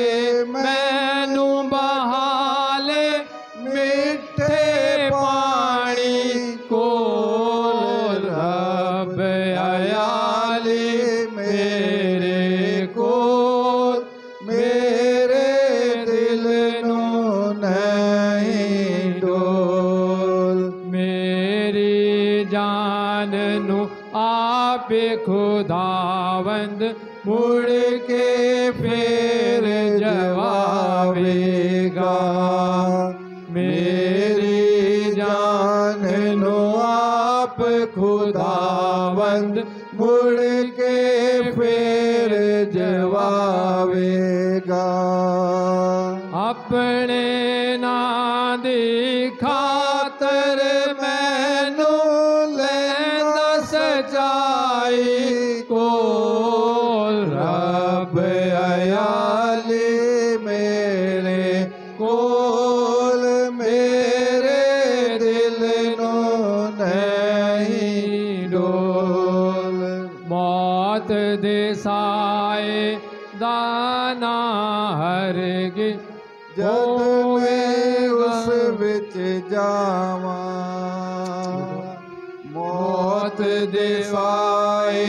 मैनू बहाले मिठे पानी कोल। रब अयाली मेरे कोल, मेरे दिल नू नहीं डोल। मेरी जान नू आप खुदावंद मुड़ के फिर जवाबेगा। मेरी जान नो आप खुदावंद मुड़ के फिर जवाबेगा। अपने ना दिसाए दाना हरगिज जद मैं उस विच जावा मौत दिसाए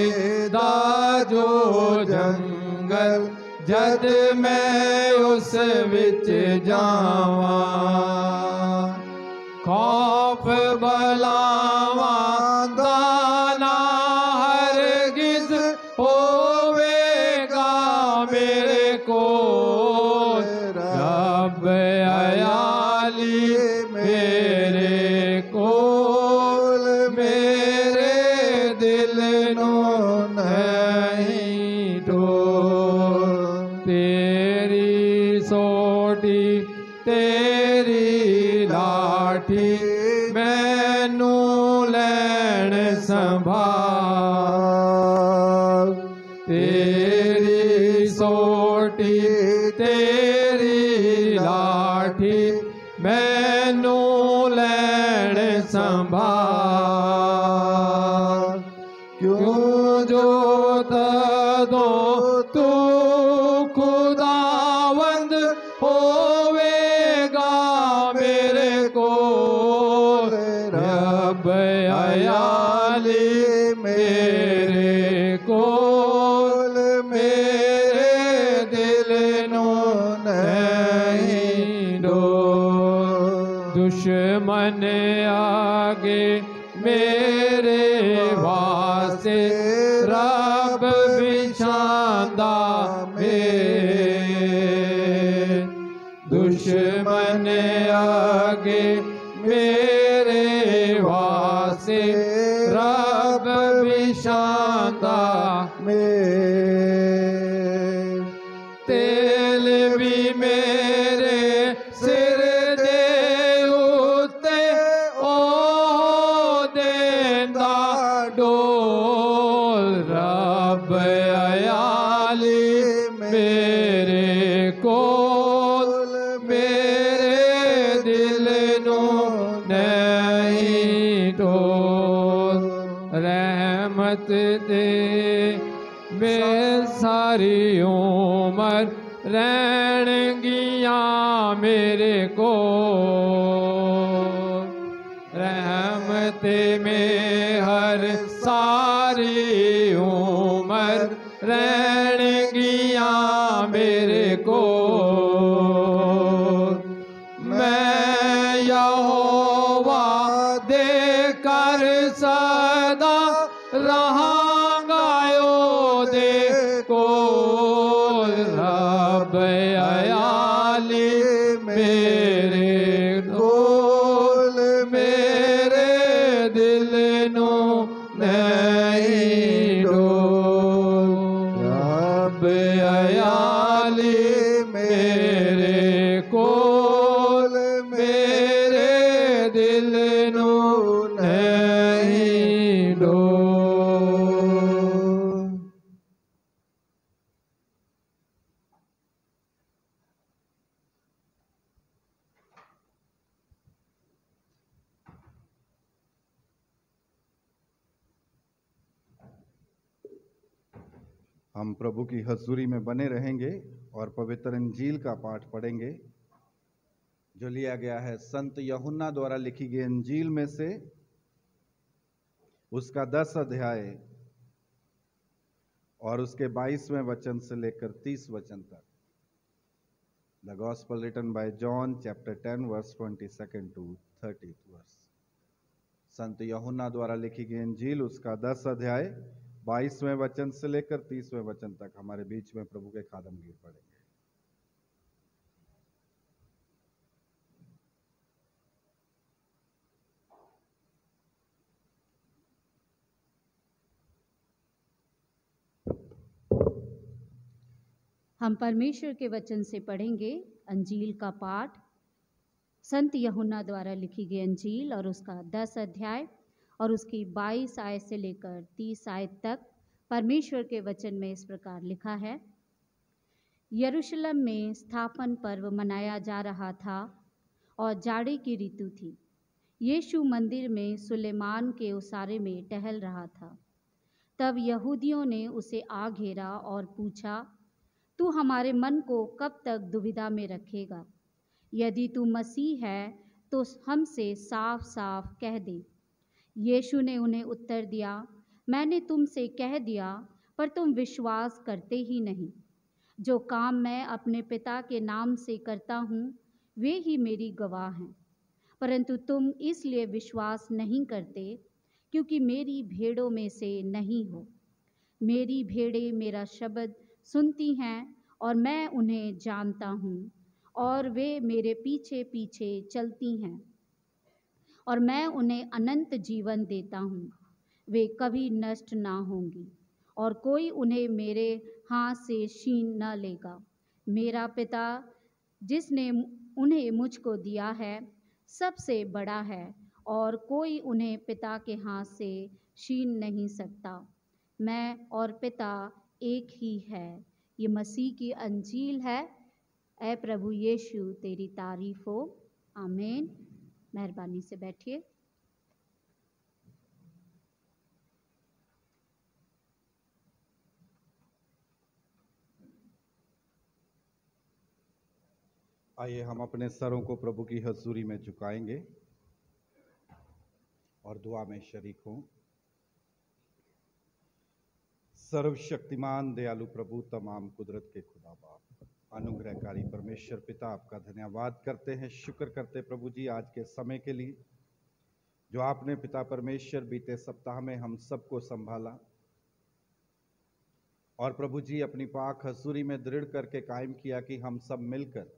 दा जो जंगल जद मैं उस विच जावा खौफ बलावा दाना हरगिज होवेगा मेरे को रब अयाली मेरे को मेरे दिल नो नहीं डोल तेरी सोटी तेरी लाठी मैनू लैण संभाल तेरी सोटी तेरी लाठी मैनू लैण संभाल क्यों जो तदो तू खुदावंद होवेगा मेरे को रब अयाली मेरे को मेरे दिल नो नहीं डोल दुश्मन आगे मेरे वास्ते रब बिछांदा में दुश्मन आगे मेरे वास्ते रब बिछांदा में तेल भी मेरे सिर दे उत्ते ओ देंदा डोल रब अयाली मेरे कोल मेरे दिल नो नहीं डोल रहमत दे मैं सारी उम्र रहणगियां मेरे को रहमत में हर सारी उम्र रहणगियां मेरे को मैं यहोवा दे कर सदा रहांगा दे को रब अयाली मेरे डोल मेरे दिल नो नहीं डोल रब अयाली मेरे कोल मेरे दिल नो नहीं डोल हम प्रभु की हजूरी में बने रहेंगे और पवित्र इंजील का पाठ पढ़ेंगे जो लिया गया है संत यूहन्ना द्वारा लिखी गई इंजील में से उसका 10 अध्याय और उसके 22वें वचन से लेकर 30 वचन तक। The gospel written by John chapter 10 verse 22 to 30th verse. संत यूहन्ना द्वारा लिखी गई इंजील उसका 10 अध्याय 22वें वचन से लेकर 30वें वचन तक हमारे बीच में प्रभु के खादमगीर पढ़ेंगे। हम परमेश्वर के वचन से पढ़ेंगे अंजील का पाठ। संत यूहन्ना द्वारा लिखी गई अंजील और उसका 10 अध्याय और उसकी 22 आयत से लेकर 30 आयत तक परमेश्वर के वचन में इस प्रकार लिखा है। यरूशलेम में स्थापन पर्व मनाया जा रहा था और जाड़े की ऋतु थी। यीशु मंदिर में सुलेमान के उसारे में टहल रहा था। तब यहूदियों ने उसे आ घेरा और पूछा, तू हमारे मन को कब तक दुविधा में रखेगा? यदि तू मसीह है तो हमसे साफ साफ कह दे। यीशु ने उन्हें उत्तर दिया, मैंने तुमसे कह दिया, पर तुम विश्वास करते ही नहीं। जो काम मैं अपने पिता के नाम से करता हूँ वे ही मेरी गवाह हैं, परंतु तुम इसलिए विश्वास नहीं करते क्योंकि मेरी भेड़ों में से नहीं हो। मेरी भेड़ें मेरा शब्द सुनती हैं और मैं उन्हें जानता हूँ और वे मेरे पीछे पीछे चलती हैं और मैं उन्हें अनंत जीवन देता हूँ। वे कभी नष्ट ना होंगी और कोई उन्हें मेरे हाथ से छीन न लेगा। मेरा पिता जिसने उन्हें मुझको दिया है सबसे बड़ा है और कोई उन्हें पिता के हाथ से छीन नहीं सकता। मैं और पिता एक ही है। ये मसीह की अंजील है। ऐ प्रभु यीशु तेरी तारीफ हो। आमीन। मेहरबानी से बैठिए। आइए हम अपने सरों को प्रभु की हजूरी में झुकाएंगे और दुआ में शरीक हों। सर्वशक्तिमान दयालु प्रभु, तमाम कुदरत के खुदा बाप, अनुग्रहकारी परमेश्वर पिता, आपका धन्यवाद करते हैं, शुक्र करते प्रभु जी आज के समय के लिए जो आपने पिता परमेश्वर बीते सप्ताह में हम सबको संभाला और प्रभु जी अपनी पाक हजूरी में दृढ़ करके कायम किया कि हम सब मिलकर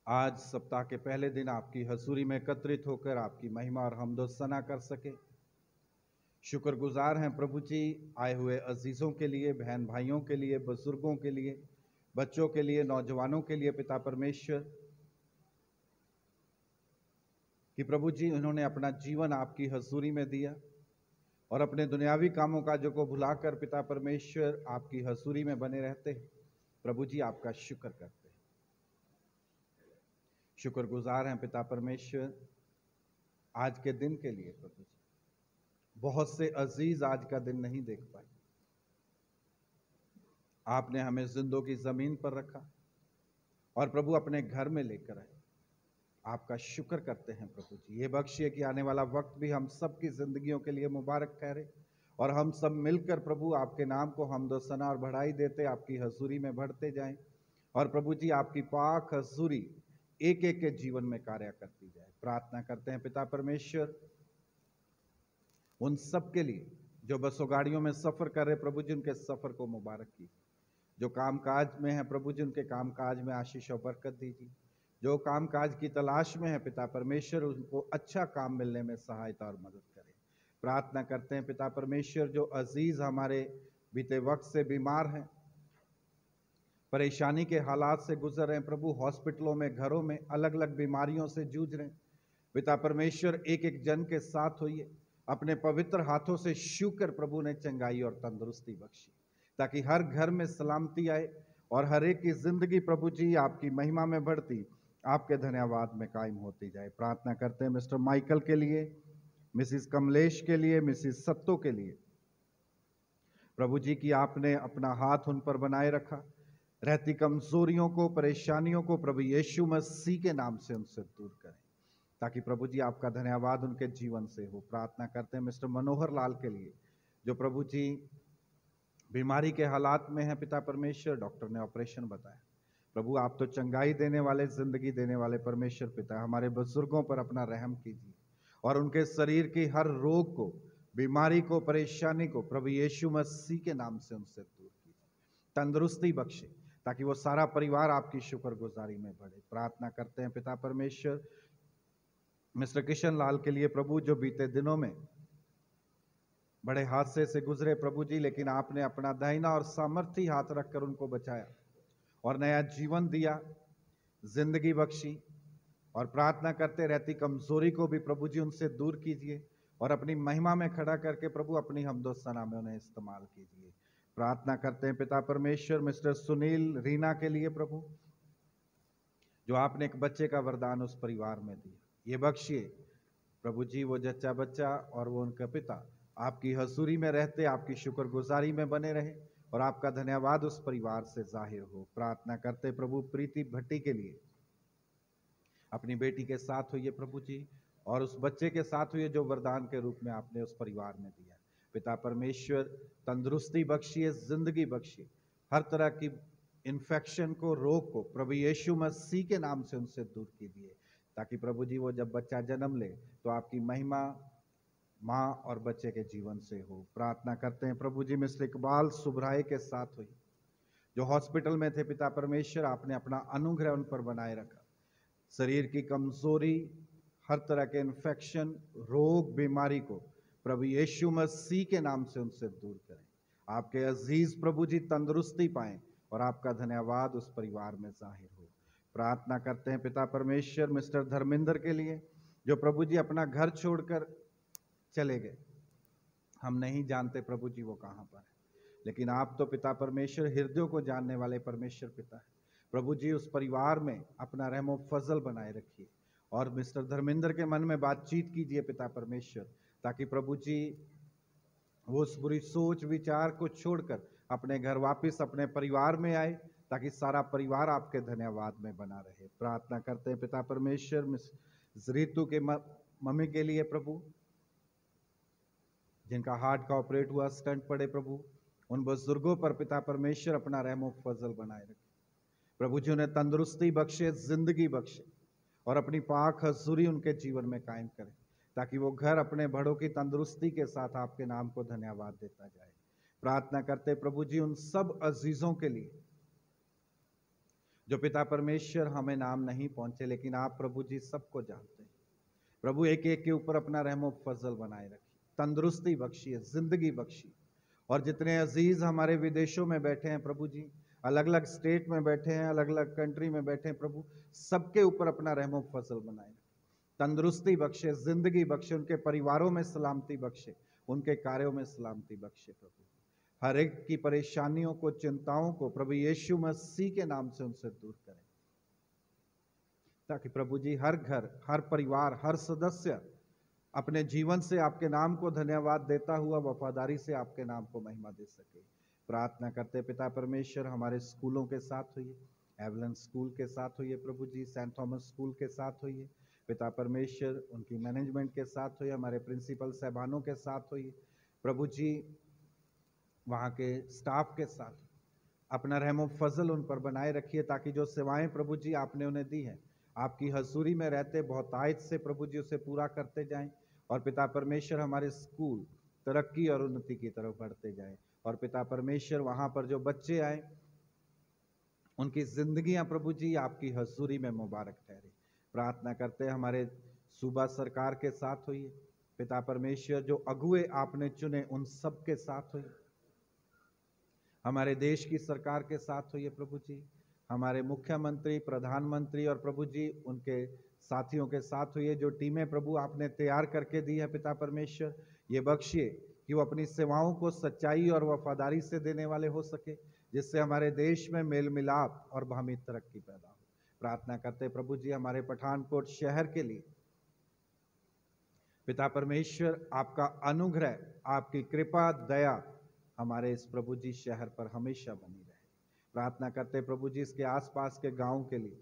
आज सप्ताह के पहले दिन आपकी हजूरी में एकत्रित होकर आपकी महिमा और हमदो सना कर सके। शुक्रगुजार हैं प्रभु जी आए हुए अजीज़ों के लिए, बहन भाइयों के लिए, बुजुर्गों के लिए, बच्चों के लिए, नौजवानों के लिए पिता परमेश्वर कि प्रभु जी उन्होंने अपना जीवन आपकी हजूरी में दिया और अपने दुनियावी कामों काजों को भुलाकर पिता परमेश्वर आपकी हजूरी में बने रहते हैं। प्रभु जी आपका शुक्र करते हैं, शुक्रगुजार हैं पिता परमेश्वर आज के दिन के लिए। प्रभु जी बहुत से अजीज आज का दिन नहीं देख पाए, आपने हमें जिंदों की जमीन पर रखा और प्रभु अपने घर में लेकर आए। आपका शुक्र करते हैं प्रभु जी। ये बख्शिए कि आने वाला वक्त भी हम सब की जिंदगियों के लिए मुबारक ठहरे और हम सब मिलकर प्रभु आपके नाम को हमदो सना और बढ़ाई देते आपकी हजूरी में बढ़ते जाएं और प्रभु जी आपकी पाक हजूरी एक एक के जीवन में कार्य करती जाए। प्रार्थना करते हैं पिता परमेश्वर उन सब के लिए जो बसों गाड़ियों में सफर कर रहे, प्रभु जी उनके सफर को मुबारक कीजिए। जो कामकाज में है प्रभु जी उनके कामकाज में आशीष और बरकत दीजिए। जो कामकाज की तलाश में है पिता परमेश्वर उनको अच्छा काम मिलने में सहायता और मदद करें। प्रार्थना करते हैं पिता परमेश्वर जो अजीज हमारे बीते वक्त से बीमार हैं, परेशानी के हालात से गुजर रहे हैं, प्रभु हॉस्पिटलों में, घरों में अलग अलग बीमारियों से जूझ रहे हैं, पिता परमेश्वर एक एक जन के साथ होइए। अपने पवित्र हाथों से छू कर प्रभु ने चंगाई और तंदुरुस्ती बख्शी ताकि हर घर में सलामती आए और हर एक की जिंदगी प्रभु जी आपकी महिमा में बढ़ती आपके धन्यवाद में कायम होती जाए। प्रार्थना करते हैं मिस्टर माइकल के लिए, मिसिस कमलेश के लिए, मिसिस सत्तो के लिए, प्रभु जी की आपने अपना हाथ उन पर बनाए रखा। रहती कमजोरियों को, परेशानियों को प्रभु यीशु मसीह के नाम से उनसे दूर करें ताकि प्रभु जी आपका धन्यवाद उनके जीवन से हो। प्रार्थना करते हैं मिस्टर मनोहर लाल के लिए जो प्रभु जी बीमारी के हालात में है। पिता परमेश्वर डॉक्टर ने ऑपरेशन बताया, प्रभु आप तो चंगाई देने वाले, जिंदगी देने वाले परमेश्वर पिता, हमारे बुजुर्गों पर अपना रहम कीजिए और उनके शरीर की हर रोग को, बीमारी को, परेशानी को प्रभु यीशु मसीह के नाम से उनसे दूर कीजिए। तंदुरुस्ती बख्शे ताकि वो सारा परिवार आपकी शुक्रगुजारी में बढ़े। प्रार्थना करते हैं पिता परमेश्वर मिस्टर किशन लाल के लिए प्रभु जो बीते दिनों में बड़े हादसे से गुजरे प्रभु जी, लेकिन आपने अपना दाहिना और सामर्थी हाथ रखकर उनको बचाया और नया जीवन दिया, जिंदगी बख्शी। और प्रार्थना करते रहती कमजोरी को भी प्रभु जी उनसे दूर कीजिए और अपनी महिमा में खड़ा करके प्रभु अपनी हमदो सना में उन्हें इस्तेमाल कीजिए। प्रार्थना करते हैं पिता परमेश्वर मिस्टर सुनील रीना के लिए प्रभु जो आपने एक बच्चे का वरदान उस परिवार में दिया, ये बख्शिए प्रभु जी वो जच्चा बच्चा और वो उनका पिता आपकी हजूरी में रहते आपकी शुक्रगुजारी में बने रहे और आपका धन्यवाद उस परिवार से जाहिर हो। प्रार्थना करते प्रभु प्रीति भट्टी के लिए, अपनी बेटी के साथ हुई प्रभु जी, और उस बच्चे के साथ हुई जो वरदान के रूप में आपने उस परिवार में दिया। पिता परमेश्वर तंदुरुस्ती बख्शिए, जिंदगी बख्शिए, हर तरह की इन्फेक्शन को, रोग को प्रभु यीशु मसीह के नाम से उनसे दूर कीजिए, ताकि प्रभु जी वो जब बच्चा जन्म ले तो आपकी महिमा माँ और बच्चे के जीवन से हो। प्रार्थना करते हैं प्रभु जी मिस्टर इकबाल सुभराय के साथ हुई, जो हॉस्पिटल में थे। पिता परमेश्वर आपने अपना अनुग्रह उन पर बनाए रखा, शरीर की कमजोरी, हर तरह के इन्फेक्शन, रोग, बीमारी को प्रभु यीशु मसीह के नाम से उनसे दूर करें। आपके अजीज प्रभु जी तंदुरुस्ती पाएं और आपका धन्यवाद उस परिवार में जाहिर हो। प्रार्थना करते हैं पिता परमेश्वर मिस्टर धर्मेंद्र के लिए, जो प्रभु जी अपना घर छोड़कर चले गए। हम नहीं जानते प्रभु जी वो कहाँ पर है, लेकिन आप तो पिता परमेश्वर हृदयों को जानने वाले परमेश्वर पिता है। प्रभु जी उस परिवार में अपना रहमो फजल बनाए रखिए और मिस्टर धर्मेंद्र के मन में बातचीत कीजिए पिता परमेश्वर, ताकि प्रभु जी वो उस बुरी सोच विचार को छोड़कर अपने घर वापस अपने परिवार में आए, ताकि सारा परिवार आपके धन्यवाद में बना रहे। प्रार्थना करते हैं पिता परमेश्वर मिस ऋतु के मम्मी के लिए प्रभु, जिनका हार्ट का ऑपरेट हुआ, स्टंट पड़े प्रभु, उन बुजुर्गों पर पिता परमेश्वर अपना रहमो फजल बनाए रखे। प्रभु जी उन्हें तंदुरुस्ती बख्शे, जिंदगी बख्शे और अपनी पाक हजूरी उनके जीवन में कायम करें, ताकि वो घर अपने बड़ों की तंदुरुस्ती के साथ आपके नाम को धन्यवाद देता जाए। प्रार्थना करते प्रभु जी उन सब अजीजों के लिए जो पिता परमेश्वर हमें नाम नहीं पहुंचे, लेकिन आप प्रभु जी सबको जानते हैं। प्रभु एक एक के ऊपर अपना रहमो फजल बनाए रखिए, तंदुरुस्ती बख्शिए, जिंदगी बख्शिए। और जितने अजीज हमारे विदेशों में बैठे हैं प्रभु जी, अलग अलग स्टेट में बैठे हैं, अलग अलग कंट्री में बैठे हैं प्रभु, सबके ऊपर अपना रहमो फजल बनाए, तंदुरुस्ती बख्शे, जिंदगी बख्शे, उनके परिवारों में सलामती बख्शे, उनके कार्यों में सलामती बख्शे। प्रभु हर एक की परेशानियों को, चिंताओं को प्रभु यीशु मसीह के नाम से उनसे दूर करें, ताकि प्रभु जी हर घर, हर परिवार, हर सदस्य अपने जीवन से आपके नाम को धन्यवाद देता हुआ वफादारी से आपके नाम को महिमा दे सके। प्रार्थना करते पिता परमेश्वर हमारे स्कूलों के साथ होइए, एवलन स्कूल के साथ होइए प्रभु जी, सेंट थॉमस स्कूल के साथ होइए पिता परमेश्वर, उनकी मैनेजमेंट के साथ होइए, हमारे प्रिंसिपल साहबानों के साथ होइए प्रभु जी, वहाँ के स्टाफ के साथ अपना रहमो फजल उन पर बनाए रखिए, ताकि जो सेवाएं प्रभु जी आपने उन्हें दी हैं, आपकी हजूरी में रहते बहुतायत से प्रभु जी उसे पूरा करते जाएं। और पिता परमेश्वर हमारे स्कूल तरक्की और उन्नति की तरफ बढ़ते जाएं। और पिता परमेश्वर वहाँ पर जो बच्चे आए, उनकी जिंदगियां प्रभु जी आपकी हजूरी में मुबारक ठहरे। प्रार्थना करते हैं हमारे सूबा सरकार के साथ हुई पिता परमेश्वर, जो अगुए आपने चुने उन सब के साथ हुई, हमारे देश की सरकार के साथ हुई प्रभु जी, हमारे मुख्यमंत्री, प्रधानमंत्री और प्रभु जी उनके साथियों के साथ हुई, जो टीमें प्रभु आपने तैयार करके दी है पिता परमेश्वर, ये बख्शिए कि वो अपनी सेवाओं को सच्चाई और वफादारी से देने वाले हो सके, जिससे हमारे देश में मेल मिलाप और बाहमी तरक्की पैदा हो। प्रार्थना करते प्रभु जी हमारे पठानकोट शहर के लिए पिता परमेश्वर, आपका अनुग्रह, आपकी कृपा, दया हमारे इस प्रभु जी शहर पर हमेशा बनी रहे। प्रार्थना करते प्रभु जी इसके आसपास के गांवों के लिए,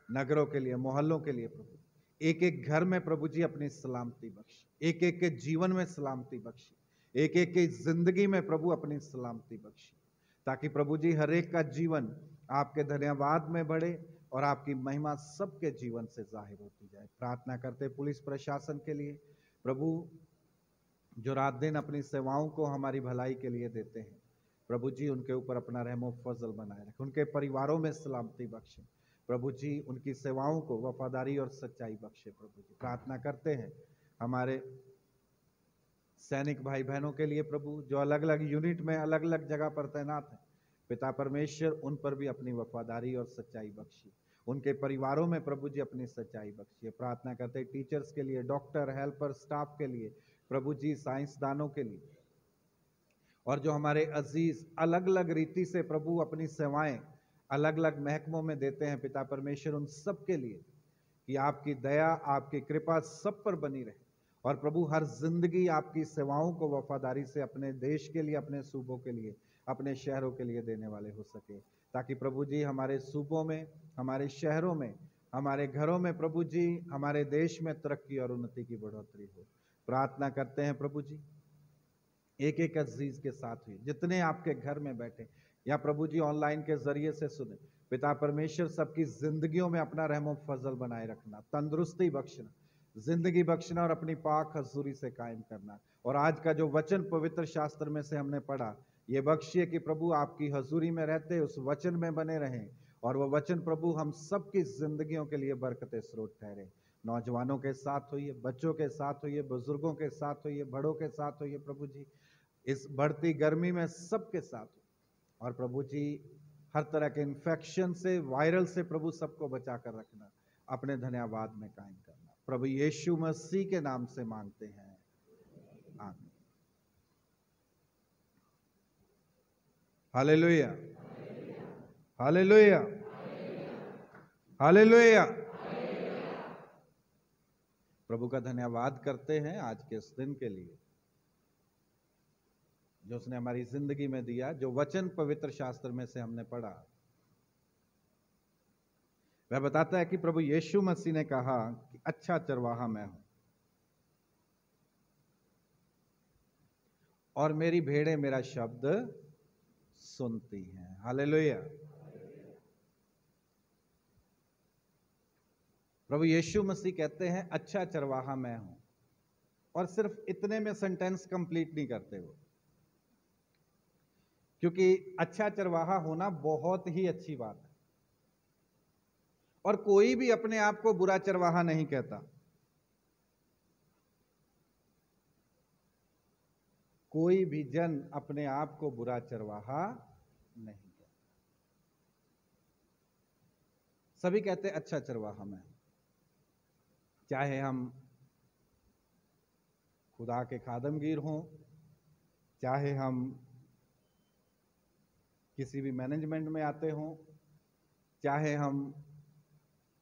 नगरों के लिए, मोहल्लों के लिए प्रभु, एक एक घर में प्रभु जी अपनी सलामती बख्श, एक एक के जीवन में सलामती बख्शी, एक एक की जिंदगी में प्रभु अपनी सलामती बख्शी, ताकि प्रभु जी हर एक का जीवन आपके धन्यवाद में बढ़े और आपकी महिमा सबके जीवन से जाहिर होती जाए। प्रार्थना करते पुलिस प्रशासन के लिए प्रभु, जो रात दिन अपनी सेवाओं को हमारी भलाई के लिए देते हैं प्रभु जी, उनके ऊपर अपना रहमो फजल बनाए रखें, उनके परिवारों में सलामती बख्शे प्रभु जी, उनकी सेवाओं को वफादारी और सच्चाई बख्शे प्रभु जी। प्रार्थना करते हैं हमारे सैनिक भाई बहनों के लिए प्रभु, जो अलग अलग यूनिट में अलग अलग जगह पर तैनात हैं पिता परमेश्वर, उन पर भी अपनी वफादारी और सच्चाई बख्शिए, उनके परिवारों में प्रभु जी अपनी सच्चाई बख्शिए। प्रार्थना करते हैं टीचर्स के लिए, डॉक्टर, हेल्पर, स्टाफ के लिए प्रभु जी, साइंसदानों के लिए, और जो हमारे अजीज अलग अलग रीति से प्रभु अपनी सेवाएं अलग अलग महकमों में देते हैं पिता परमेश्वर, उन सब के लिए कि आपकी दया, आपकी कृपा सब पर बनी रहे और प्रभु हर जिंदगी आपकी सेवाओं को वफादारी से अपने देश के लिए, अपने सूबों के लिए, अपने शहरों के लिए देने वाले हो सके, ताकि प्रभु जी हमारे सूबों में, हमारे शहरों में, हमारे घरों में प्रभु जी, हमारे देश में तरक्की और उन्नति की बढ़ोतरी हो। प्रार्थना करते हैं प्रभु जी, एक एक अजीज के साथ हुई, जितने आपके घर में बैठे या प्रभु जी ऑनलाइन के जरिए से सुने, पिता परमेश्वर सबकी जिंदगियों में अपना रहमो फजल बनाए रखना, तंदुरुस्ती बख्शना, जिंदगी बख्शना और अपनी पाक हजूरी से कायम करना। और आज का जो वचन पवित्र शास्त्र में से हमने पढ़ा, ये बख्शिए कि प्रभु आपकी हजूरी में रहते उस वचन में बने रहें, और वह वचन प्रभु हम सबकी जिंदगियों के लिए बरकत स्रोत ठहरे। नौजवानों के साथ होइए, बच्चों के साथ होइए, बुजुर्गों के साथ होइए, बड़ों के साथ होइए प्रभु जी, इस बढ़ती गर्मी में सबके साथ हो। और प्रभु जी हर तरह के इन्फेक्शन से, वायरल से प्रभु सबको बचा कर रखना, अपने धन्यवाद में कायम करना। प्रभु यीशु मसीह के नाम से मांगते हैं, आमीन। Hallelujah, hallelujah, hallelujah. प्रभु का धन्यवाद करते हैं आज के इस दिन के लिए जो उसने हमारी जिंदगी में दिया। जो वचन पवित्र शास्त्र में से हमने पढ़ा, वह बताता है कि प्रभु यीशु मसीह ने कहा कि अच्छा चरवाहा मैं हूं और मेरी भेड़ें मेरा शब्द सुनती हैं। हालेलुया। प्रभु यीशु मसीह कहते हैं अच्छा चरवाहा मैं हूं, और सिर्फ इतने में सेंटेंस कंप्लीट नहीं करते वो, क्योंकि अच्छा चरवाहा होना बहुत ही अच्छी बात है, और कोई भी अपने आप को बुरा चरवाहा नहीं कहता। कोई भी जन अपने आप को बुरा चरवाहा नहीं कहता। सभी कहते अच्छा चरवाहा मैं, चाहे हम खुदा के खादमगीर हों, चाहे हम किसी भी मैनेजमेंट में आते हों, चाहे हम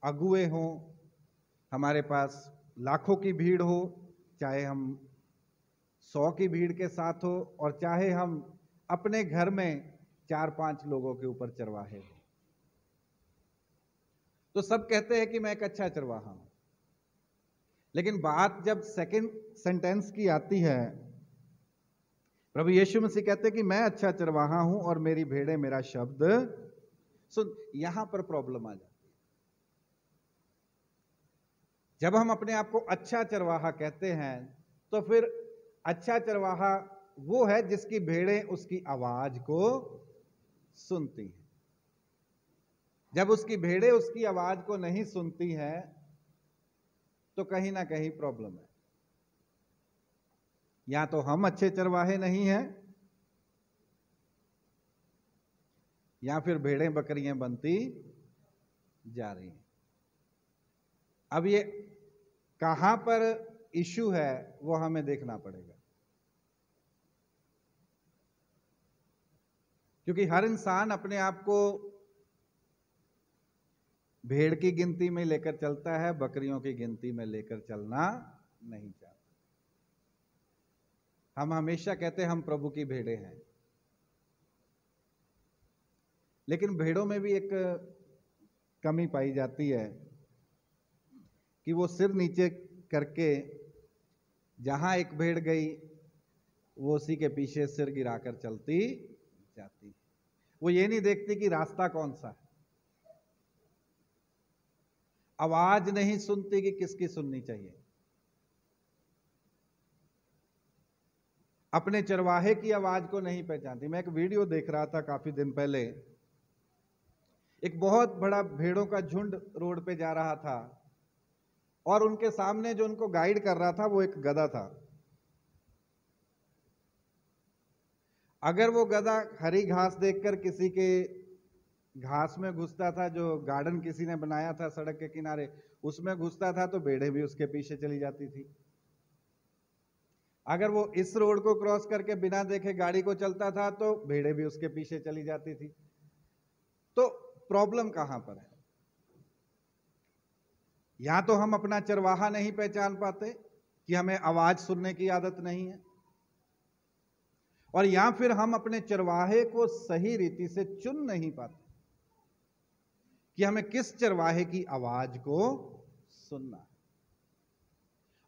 अगुए हों, हमारे पास लाखों की भीड़ हो, चाहे हम 100 की भीड़ के साथ हो, और चाहे हम अपने घर में 4-5 लोगों के ऊपर चरवाहे हो, तो सब कहते हैं कि मैं एक अच्छा चरवाहा हूं। लेकिन बात जब सेकंड सेंटेंस की आती है, प्रभु यीशु मसीह कहते हैं कि मैं अच्छा चरवाहा हूं और मेरी भेड़ें मेरा शब्द सुन। यहां पर प्रॉब्लम आ जाती है। जब हम अपने आप को अच्छा चरवाहा कहते हैं, तो फिर अच्छा चरवाहा वो है जिसकी भेड़ें उसकी आवाज को सुनती हैं। जब उसकी भेड़ें उसकी आवाज को नहीं सुनती हैं, तो कहीं ना कहीं प्रॉब्लम है। या तो हम अच्छे चरवाहे नहीं हैं, या फिर भेड़ें बकरियां बनती जा रही हैं। अब ये कहां पर इशू है वो हमें देखना पड़ेगा, क्योंकि हर इंसान अपने आप को भेड़ की गिनती में लेकर चलता है, बकरियों की गिनती में लेकर चलना नहीं चाहता। हम हमेशा कहते हैं हम प्रभु की भेड़ें हैं, लेकिन भेड़ों में भी एक कमी पाई जाती है कि वो सिर नीचे करके जहां एक भेड़ गई, वो उसी के पीछे सिर गिराकर चलती जाती। वो ये नहीं देखती कि रास्ता कौन सा है, आवाज नहीं सुनती कि किसकी सुननी चाहिए। अपने चरवाहे की आवाज को नहीं पहचानती। मैं एक वीडियो देख रहा था काफी दिन पहले, एक बहुत बड़ा भेड़ों का झुंड रोड पे जा रहा था, और उनके सामने जो उनको गाइड कर रहा था वो एक गधा था। अगर वो गधा हरी घास देखकर किसी के घास में घुसता था, जो गार्डन किसी ने बनाया था सड़क के किनारे, उसमें घुसता था, तो भेड़ें भी उसके पीछे चली जाती थी। अगर वो इस रोड को क्रॉस करके बिना देखे गाड़ी को चलता था, तो भेड़ें भी उसके पीछे चली जाती थी। तो प्रॉब्लम कहां पर है? या तो हम अपना चरवाहा नहीं पहचान पाते, कि हमें आवाज सुनने की आदत नहीं है, और या फिर हम अपने चरवाहे को सही रीति से चुन नहीं पाते कि हमें किस चरवाहे की आवाज को सुनना है।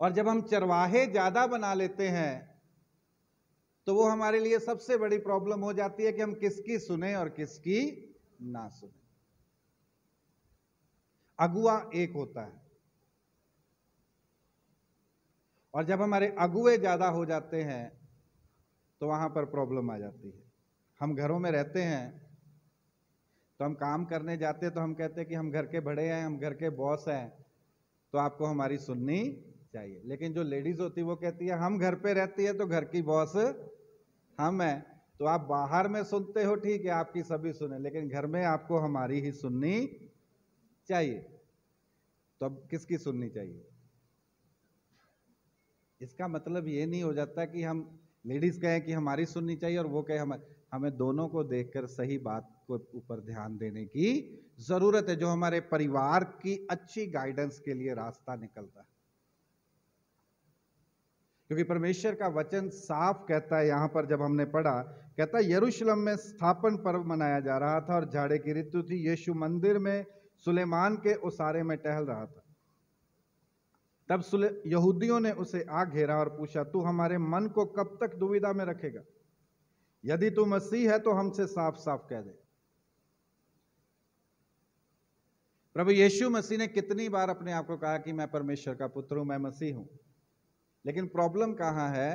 और जब हम चरवाहे ज्यादा बना लेते हैं तो वो हमारे लिए सबसे बड़ी प्रॉब्लम हो जाती है कि हम किसकी सुने और किसकी ना सुने। अगुआ एक होता है, और जब हमारे अगुए ज्यादा हो जाते हैं तो वहां पर प्रॉब्लम आ जाती है। हम घरों में रहते हैं तो हम काम करने जाते हैं तो हम कहते हैं कि हम घर के बड़े हैं, हम घर के बॉस हैं, तो आपको हमारी सुननी चाहिए। लेकिन जो लेडीज होती है वो कहती है हम घर पे रहती है तो घर की बॉस हम हैं, तो आप बाहर में सुनते हो ठीक है, आपकी सभी सुने, लेकिन घर में आपको हमारी ही सुननी चाहिए। तो अब किसकी सुननी चाहिए? इसका मतलब ये नहीं हो जाता कि हम लेडीज कहें कि हमारी सुननी चाहिए और वो कहे हमें दोनों को देखकर सही बात को ऊपर ध्यान देने की जरूरत है, जो हमारे परिवार की अच्छी गाइडेंस के लिए रास्ता निकलता है। क्योंकि परमेश्वर का वचन साफ कहता है, यहां पर जब हमने पढ़ा, कहता है यरूशलेम में स्थापन पर्व मनाया जा रहा था और जाड़े की ऋतु थी। यीशु मंदिर में सुलेमान के उसारे में टहल रहा था। तब यहूदियों ने उसे आ घेरा और पूछा, तू हमारे मन को कब तक दुविधा में रखेगा? यदि तू मसीह है तो हमसे साफ साफ कह दे। प्रभु यीशु मसीह ने कितनी बार अपने आप को कहा कि मैं परमेश्वर का पुत्र हूं, मैं मसीह हूं। लेकिन प्रॉब्लम कहां है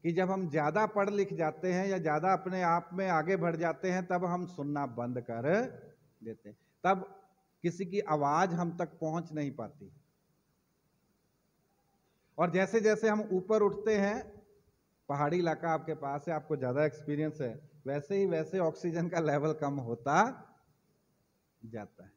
कि जब हम ज्यादा पढ़ लिख जाते हैं या ज्यादा अपने आप में आगे बढ़ जाते हैं तब हम सुनना बंद कर देते हैं, तब किसी की आवाज हम तक पहुंच नहीं पाती। और जैसे जैसे हम ऊपर उठते हैं, पहाड़ी इलाका आपके पास है, आपको ज्यादा एक्सपीरियंस है, वैसे ही वैसे ऑक्सीजन का लेवल कम होता जाता है।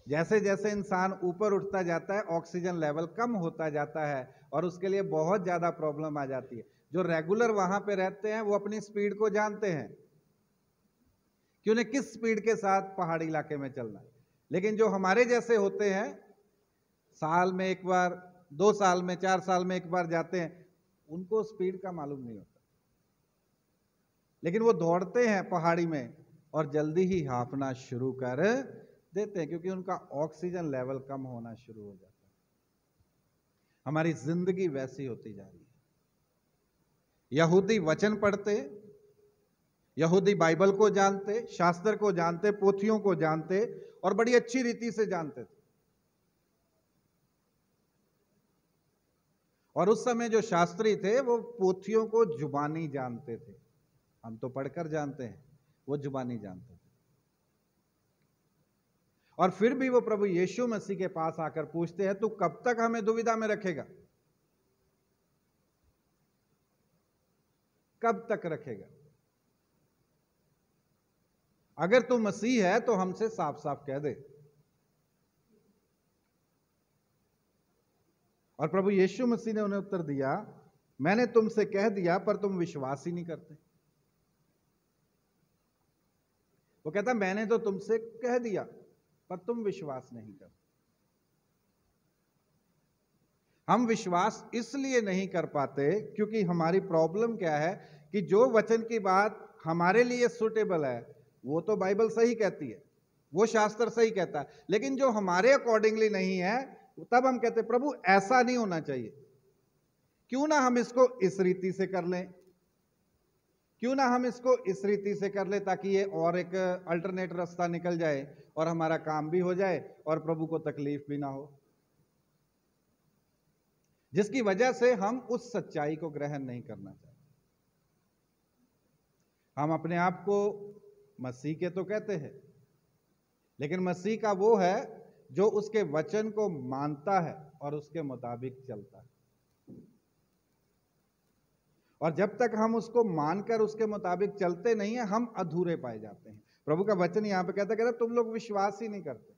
जैसे जैसे इंसान ऊपर उठता जाता है ऑक्सीजन लेवल कम होता जाता है और उसके लिए बहुत ज्यादा प्रॉब्लम आ जाती है। जो रेगुलर वहां पे रहते हैं वो अपनी स्पीड को जानते हैं कि उन्हें किस स्पीड के साथ पहाड़ी इलाके में चलना है। लेकिन जो हमारे जैसे होते हैं, साल में एक बार, 2 साल में, 4 साल में एक बार जाते हैं, उनको स्पीड का मालूम नहीं होता। लेकिन वो दौड़ते हैं पहाड़ी में और जल्दी ही हांफना शुरू कर देते हैं, क्योंकि उनका ऑक्सीजन लेवल कम होना शुरू हो जाता है। हमारी जिंदगी वैसी होती जा रही है। यहूदी वचन पढ़ते, यहूदी बाइबल को जानते, शास्त्र को जानते, पोथियों को जानते और बड़ी अच्छी रीति से जानते थे। और उस समय जो शास्त्री थे वो पोथियों को जुबानी जानते थे। हम तो पढ़कर जानते हैं, वो जुबानी जानते थे। और फिर भी वो प्रभु यीशु मसीह के पास आकर पूछते हैं, तू कब तक हमें दुविधा में रखेगा? कब तक रखेगा? अगर तू मसीह है तो हमसे साफ साफ कह दे। और प्रभु यीशु मसीह ने उन्हें उत्तर दिया, मैंने तुमसे कह दिया पर तुम विश्वास ही नहीं करते। वो कहता, मैंने तो तुमसे कह दिया पर तुम विश्वास नहीं करते। हम विश्वास इसलिए नहीं कर पाते क्योंकि हमारी प्रॉब्लम क्या है कि जो वचन की बात हमारे लिए सूटेबल है वो तो बाइबल सही कहती है, वो शास्त्र सही कहता है, लेकिन जो हमारे अकॉर्डिंगली नहीं है तब हम कहते प्रभु ऐसा नहीं होना चाहिए, क्यों ना हम इसको इस रीति से कर लें, क्यों ना हम इसको इस रीति से कर ले ताकि ये और एक अल्टरनेट रास्ता निकल जाए और हमारा काम भी हो जाए और प्रभु को तकलीफ भी ना हो। जिसकी वजह से हम उस सच्चाई को ग्रहण नहीं करना चाहते। हम अपने आप को मसीह के तो कहते हैं, लेकिन मसीह का वो है जो उसके वचन को मानता है और उसके मुताबिक चलता है। और जब तक हम उसको मानकर उसके मुताबिक चलते नहीं है, हम अधूरे पाए जाते हैं। प्रभु का वचन यहां पे कहता है तुम लोग विश्वास ही नहीं करते।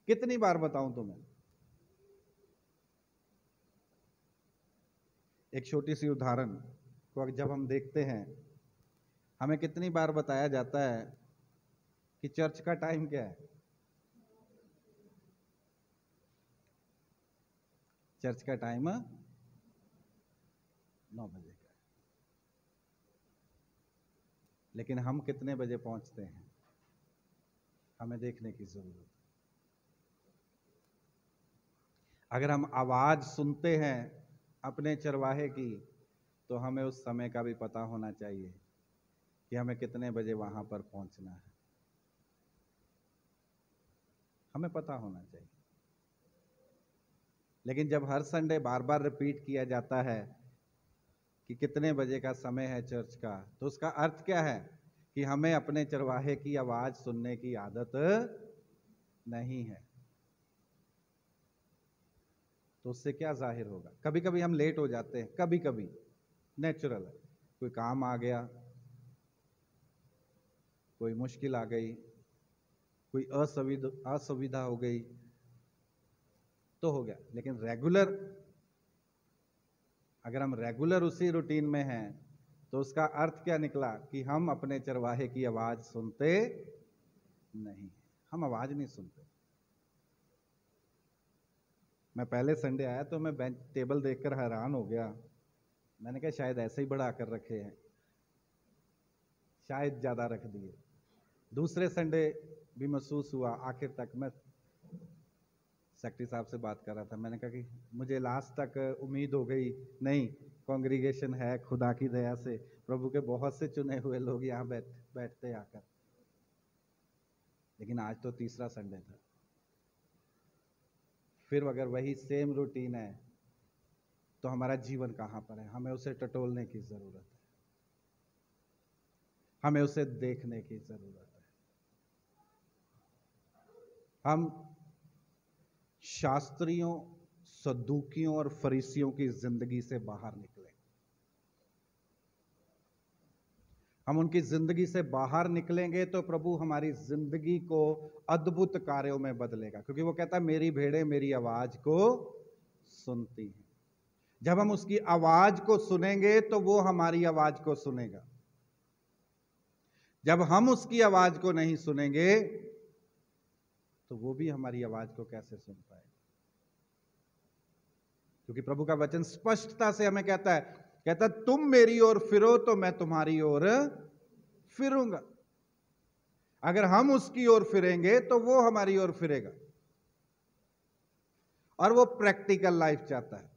कितनी बार बताऊं तुम्हें? एक छोटी सी उदाहरण को जब हम देखते हैं, हमें कितनी बार बताया जाता है कि चर्च का टाइम क्या है। चर्च का टाइम 9 बजे का, लेकिन हम कितने बजे पहुंचते हैं हमें देखने की जरूरत है। अगर हम आवाज सुनते हैं अपने चरवाहे की, तो हमें उस समय का भी पता होना चाहिए कि हमें कितने बजे वहां पर पहुंचना है, हमें पता होना चाहिए। लेकिन जब हर संडे बार बार रिपीट किया जाता है कि कितने बजे का समय है चर्च का, तो उसका अर्थ क्या है कि हमें अपने चरवाहे की आवाज सुनने की आदत नहीं है। तो उससे क्या जाहिर होगा? कभी कभी हम लेट हो जाते हैं, कभी कभी नेचुरल है, कोई काम आ गया, कोई मुश्किल आ गई, कोई असुविधा हो गई तो हो गया। लेकिन रेगुलर, अगर हम रेगुलर उसी रूटीन में हैं, तो उसका अर्थ क्या निकला कि हम अपने चरवाहे की आवाज सुनते नहीं, हम आवाज नहीं सुनते। मैं पहले संडे आया तो मैं बेंच टेबल देखकर हैरान हो गया। मैंने कहा शायद ऐसे ही बढ़ा कर रखे हैं, शायद ज्यादा रख दिए। दूसरे संडे भी महसूस हुआ, आखिर तक मैं सेक्रेटरी साहब से बात कर रहा था, मैंने कहा कि मुझे लास्ट तक उम्मीद हो गई, नहीं कांग्रीगेशन है, खुदा की दया से प्रभु के बहुत से चुने हुए लोग यहाँ बैठते आकर। लेकिन आज तो तीसरा संडे था। फिर अगर वही सेम रूटीन है तो हमारा जीवन कहाँ पर है? हमें उसे टटोलने की जरूरत है, हमें उसे देखने की जरूरत है। हम शास्त्रियों, सद्दूकियों और फरीसियों की जिंदगी से बाहर निकले। हम उनकी जिंदगी से बाहर निकलेंगे तो प्रभु हमारी जिंदगी को अद्भुत कार्यों में बदलेगा, क्योंकि वो कहता है मेरी भेड़ें मेरी आवाज को सुनती हैं। जब हम उसकी आवाज को सुनेंगे तो वो हमारी आवाज को सुनेगा। जब हम उसकी आवाज को नहीं सुनेंगे तो वो भी हमारी आवाज को कैसे सुन पाएगा? क्योंकि प्रभु का वचन स्पष्टता से हमें कहता तुम मेरी ओर फिरो तो मैं तुम्हारी ओर फिरूंगा। अगर हम उसकी ओर फिरेंगे तो वो हमारी ओर फिरेगा। और वो प्रैक्टिकल लाइफ चाहता है,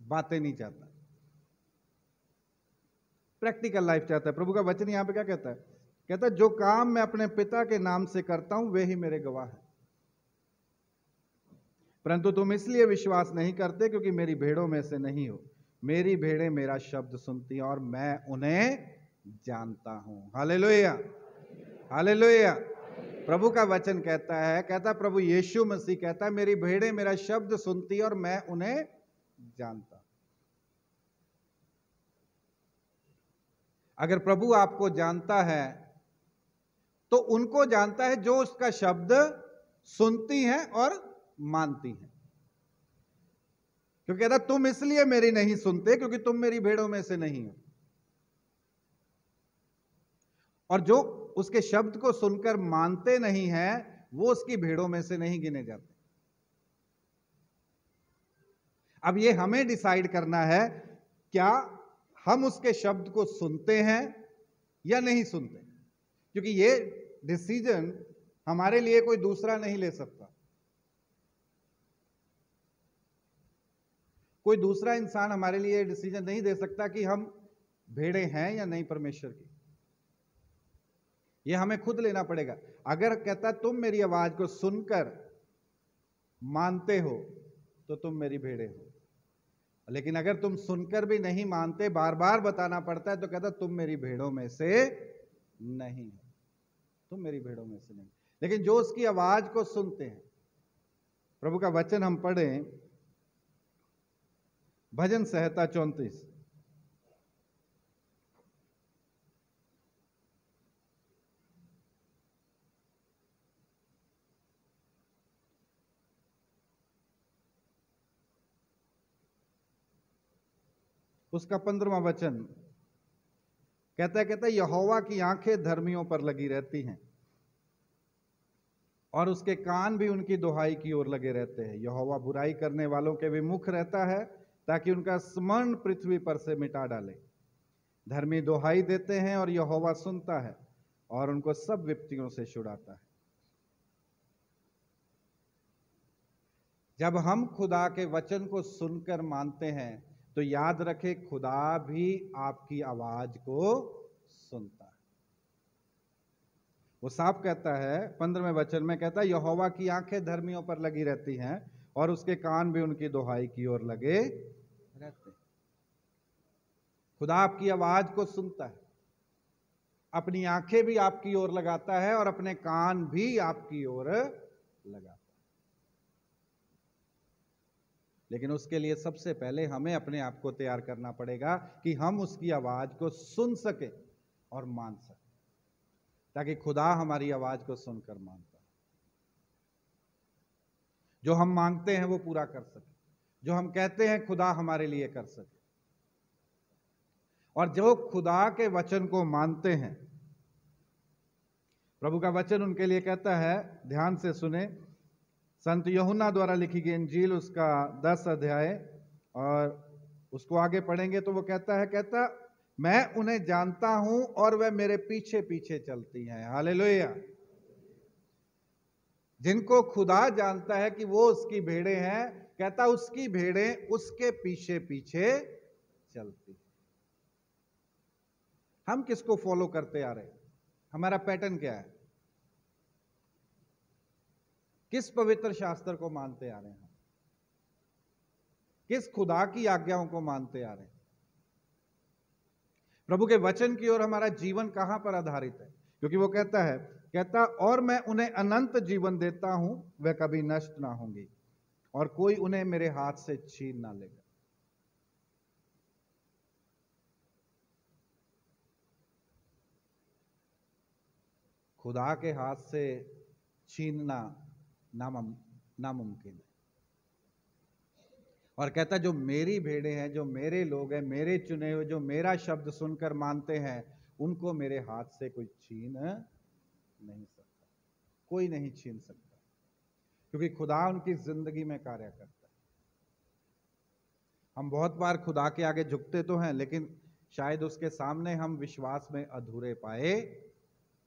बातें नहीं चाहता, प्रैक्टिकल लाइफ चाहता है। प्रभु का वचन यहां पे क्या कहता है? कहता है जो काम मैं अपने पिता के नाम से करता हूं वे ही मेरे गवाह हैं, परंतु तुम इसलिए विश्वास नहीं करते क्योंकि मेरी भेड़ों में से नहीं हो। मेरी भेड़ें मेरा शब्द सुनती हैं और मैं उन्हें जानता हूं। Hallelujah, hallelujah. प्रभु का वचन कहता प्रभु यीशु मसीह कहता है मेरी भेड़ें मेरा शब्द सुनती हैं और मैं उन्हें जानता हूं। अगर प्रभु आपको जानता है तो उनको जानता है जो उसका शब्द सुनती हैं और मानती हैं। क्योंकि कहता तुम इसलिए मेरी नहीं सुनते क्योंकि तुम मेरी भेड़ों में से नहीं हो। और जो उसके शब्द को सुनकर मानते नहीं हैं वो उसकी भेड़ों में से नहीं गिने जाते। अब ये हमें डिसाइड करना है, क्या हम उसके शब्द को सुनते हैं या नहीं सुनते? क्योंकि ये डिसीजन हमारे लिए कोई दूसरा नहीं ले सकता। कोई दूसरा इंसान हमारे लिए डिसीजन नहीं दे सकता कि हम भेड़े हैं या नहीं परमेश्वर की। यह हमें खुद लेना पड़ेगा। अगर कहता तुम मेरी आवाज को सुनकर मानते हो तो तुम मेरी भेड़े हो, लेकिन अगर तुम सुनकर भी नहीं मानते, बार बार बताना पड़ता है, तो कहता तुम मेरी भेड़ों में से नहीं हो, तुम मेरी भेड़ों में से नहीं। लेकिन जो उसकी आवाज को सुनते हैं, प्रभु का वचन हम पढ़ें भजन संहिता 34। उसका 15वां वचन कहता है यहोवा की आंखें धर्मियों पर लगी रहती हैं और उसके कान भी उनकी दुहाई की ओर लगे रहते हैं। यहोवा बुराई करने वालों के विमुख रहता है, ताकि उनका स्मरण पृथ्वी पर से मिटा डाले। धर्मी दुहाई देते हैं और यहोवा सुनता है और उनको सब विपत्तियों से छुड़ाता है। जब हम खुदा के वचन को सुनकर मानते हैं तो याद रखें, खुदा भी आपकी आवाज को सुनता है। वो साफ कहता है 15वें वचन में, कहता है यहोवा की आंखें धर्मियों पर लगी रहती हैं और उसके कान भी उनकी दुहाई की ओर लगे रहते हैं। खुदा आपकी आवाज को सुनता है, अपनी आंखें भी आपकी ओर लगाता है और अपने कान भी आपकी ओर लगाता है। लेकिन उसके लिए सबसे पहले हमें अपने आप को तैयार करना पड़ेगा कि हम उसकी आवाज को सुन सके और मान सके, ताकि खुदा हमारी आवाज को सुनकर मानता है। जो हम मांगते हैं वो पूरा कर सके, जो हम कहते हैं खुदा हमारे लिए कर सके। और जो खुदा के वचन को मानते हैं, प्रभु का वचन उनके लिए कहता है, ध्यान से सुने, संत यूहन्ना द्वारा लिखी गई इंजील उसका 10 अध्याय और उसको आगे पढ़ेंगे तो वो कहता मैं उन्हें जानता हूं और वह मेरे पीछे पीछे चलती हैं। हालेलुया। जिनको खुदा जानता है कि वो उसकी भेड़ें हैं, कहता उसकी भेड़ें उसके पीछे पीछे चलती हैं। हम किसको फॉलो करते आ रहे हैं? हमारा पैटर्न क्या है? किस पवित्र शास्त्र को मानते आ रहे हैं? किस खुदा की आज्ञाओं को मानते आ रहे हैं? प्रभु के वचन की ओर हमारा जीवन कहां पर आधारित है? क्योंकि वो कहता और मैं उन्हें अनंत जीवन देता हूं, वह कभी नष्ट ना होंगी और कोई उन्हें मेरे हाथ से छीन ना लेगा। खुदा के हाथ से छीनना नामुमकिन है। और कहता जो मेरी भेड़ें हैं, जो मेरे लोग हैं, मेरे चुने हुए, जो मेरा शब्द सुनकर मानते हैं, उनको मेरे हाथ से कोई छीन नहीं सकता, कोई नहीं छीन सकता, क्योंकि खुदा उनकी जिंदगी में कार्य करता है। हम बहुत बार खुदा के आगे झुकते तो हैं, लेकिन शायद उसके सामने हम विश्वास में अधूरे पाए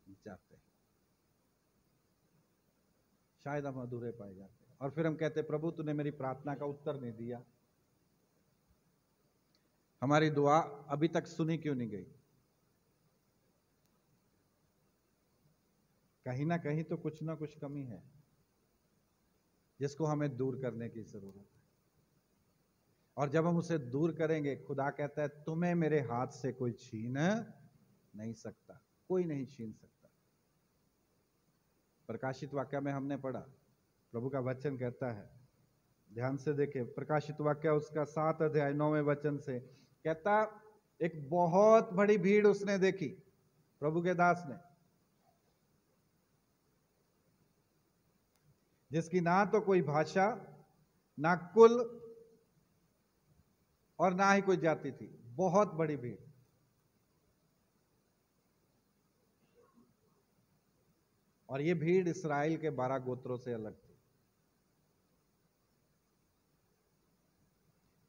जाते हैं। शायद हम अधूरे पाए जाते हैं और फिर हम कहते प्रभु तूने मेरी प्रार्थना का उत्तर नहीं दिया, हमारी दुआ अभी तक सुनी क्यों नहीं गई? कहीं ना कहीं तो कुछ ना कुछ कमी है जिसको हमें दूर करने की जरूरत है। और जब हम उसे दूर करेंगे, खुदा कहता है तुम्हें मेरे हाथ से कोई छीन नहीं सकता, कोई नहीं छीन सकता। प्रकाशित वाक्य में हमने पढ़ा, प्रभु का वचन कहता है, ध्यान से देखें, प्रकाशित वाक्य उसका 7 अध्याय 9वें वचन से कहता, एक बहुत बड़ी भीड़ उसने देखी, प्रभु के दास ने, जिसकी ना तो कोई भाषा, ना कुल और ना ही कोई जाति थी। बहुत बड़ी भीड़। और ये भीड़ इस्राएल के 12 गोत्रों से अलग थी,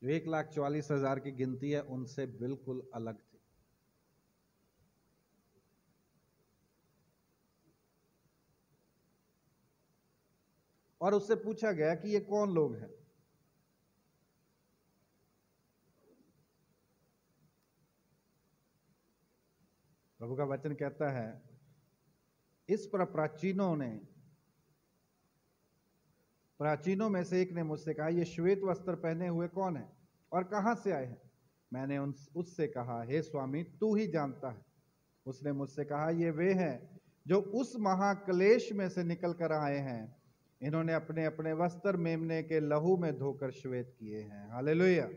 जो 1,44,000 की गिनती है उनसे बिल्कुल अलग थी। और उससे पूछा गया कि ये कौन लोग हैं? प्रभु का वचन कहता है, इस पर प्राचीनों में से एक ने मुझसे कहा, ये श्वेत वस्त्र पहने हुए कौन है और कहां से आए हैं? मैंने उससे कहा, हे स्वामी तू ही जानता है। उसने मुझसे कहा, ये वे हैं जो उस महाक्लेश में से निकल कर आए हैं। इन्होंने अपने अपने वस्त्र मेमने के लहू में धोकर श्वेत किए हैं। हालेलुया।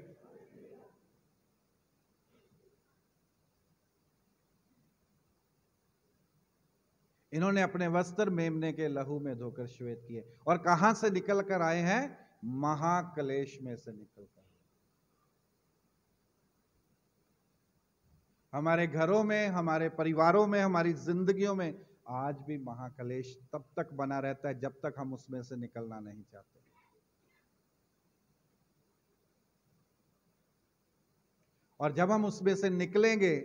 इन्होंने अपने वस्त्र मेमने के लहू में धोकर श्वेत किए। और कहां से निकल कर आए हैं? महाक्लेश में से निकल कर। हमारे घरों में, हमारे परिवारों में, हमारी जिंदगियों में आज भी महाक्लेश तब तक बना रहता है जब तक हम उसमें से निकलना नहीं चाहते। और जब हम उसमें से निकलेंगे,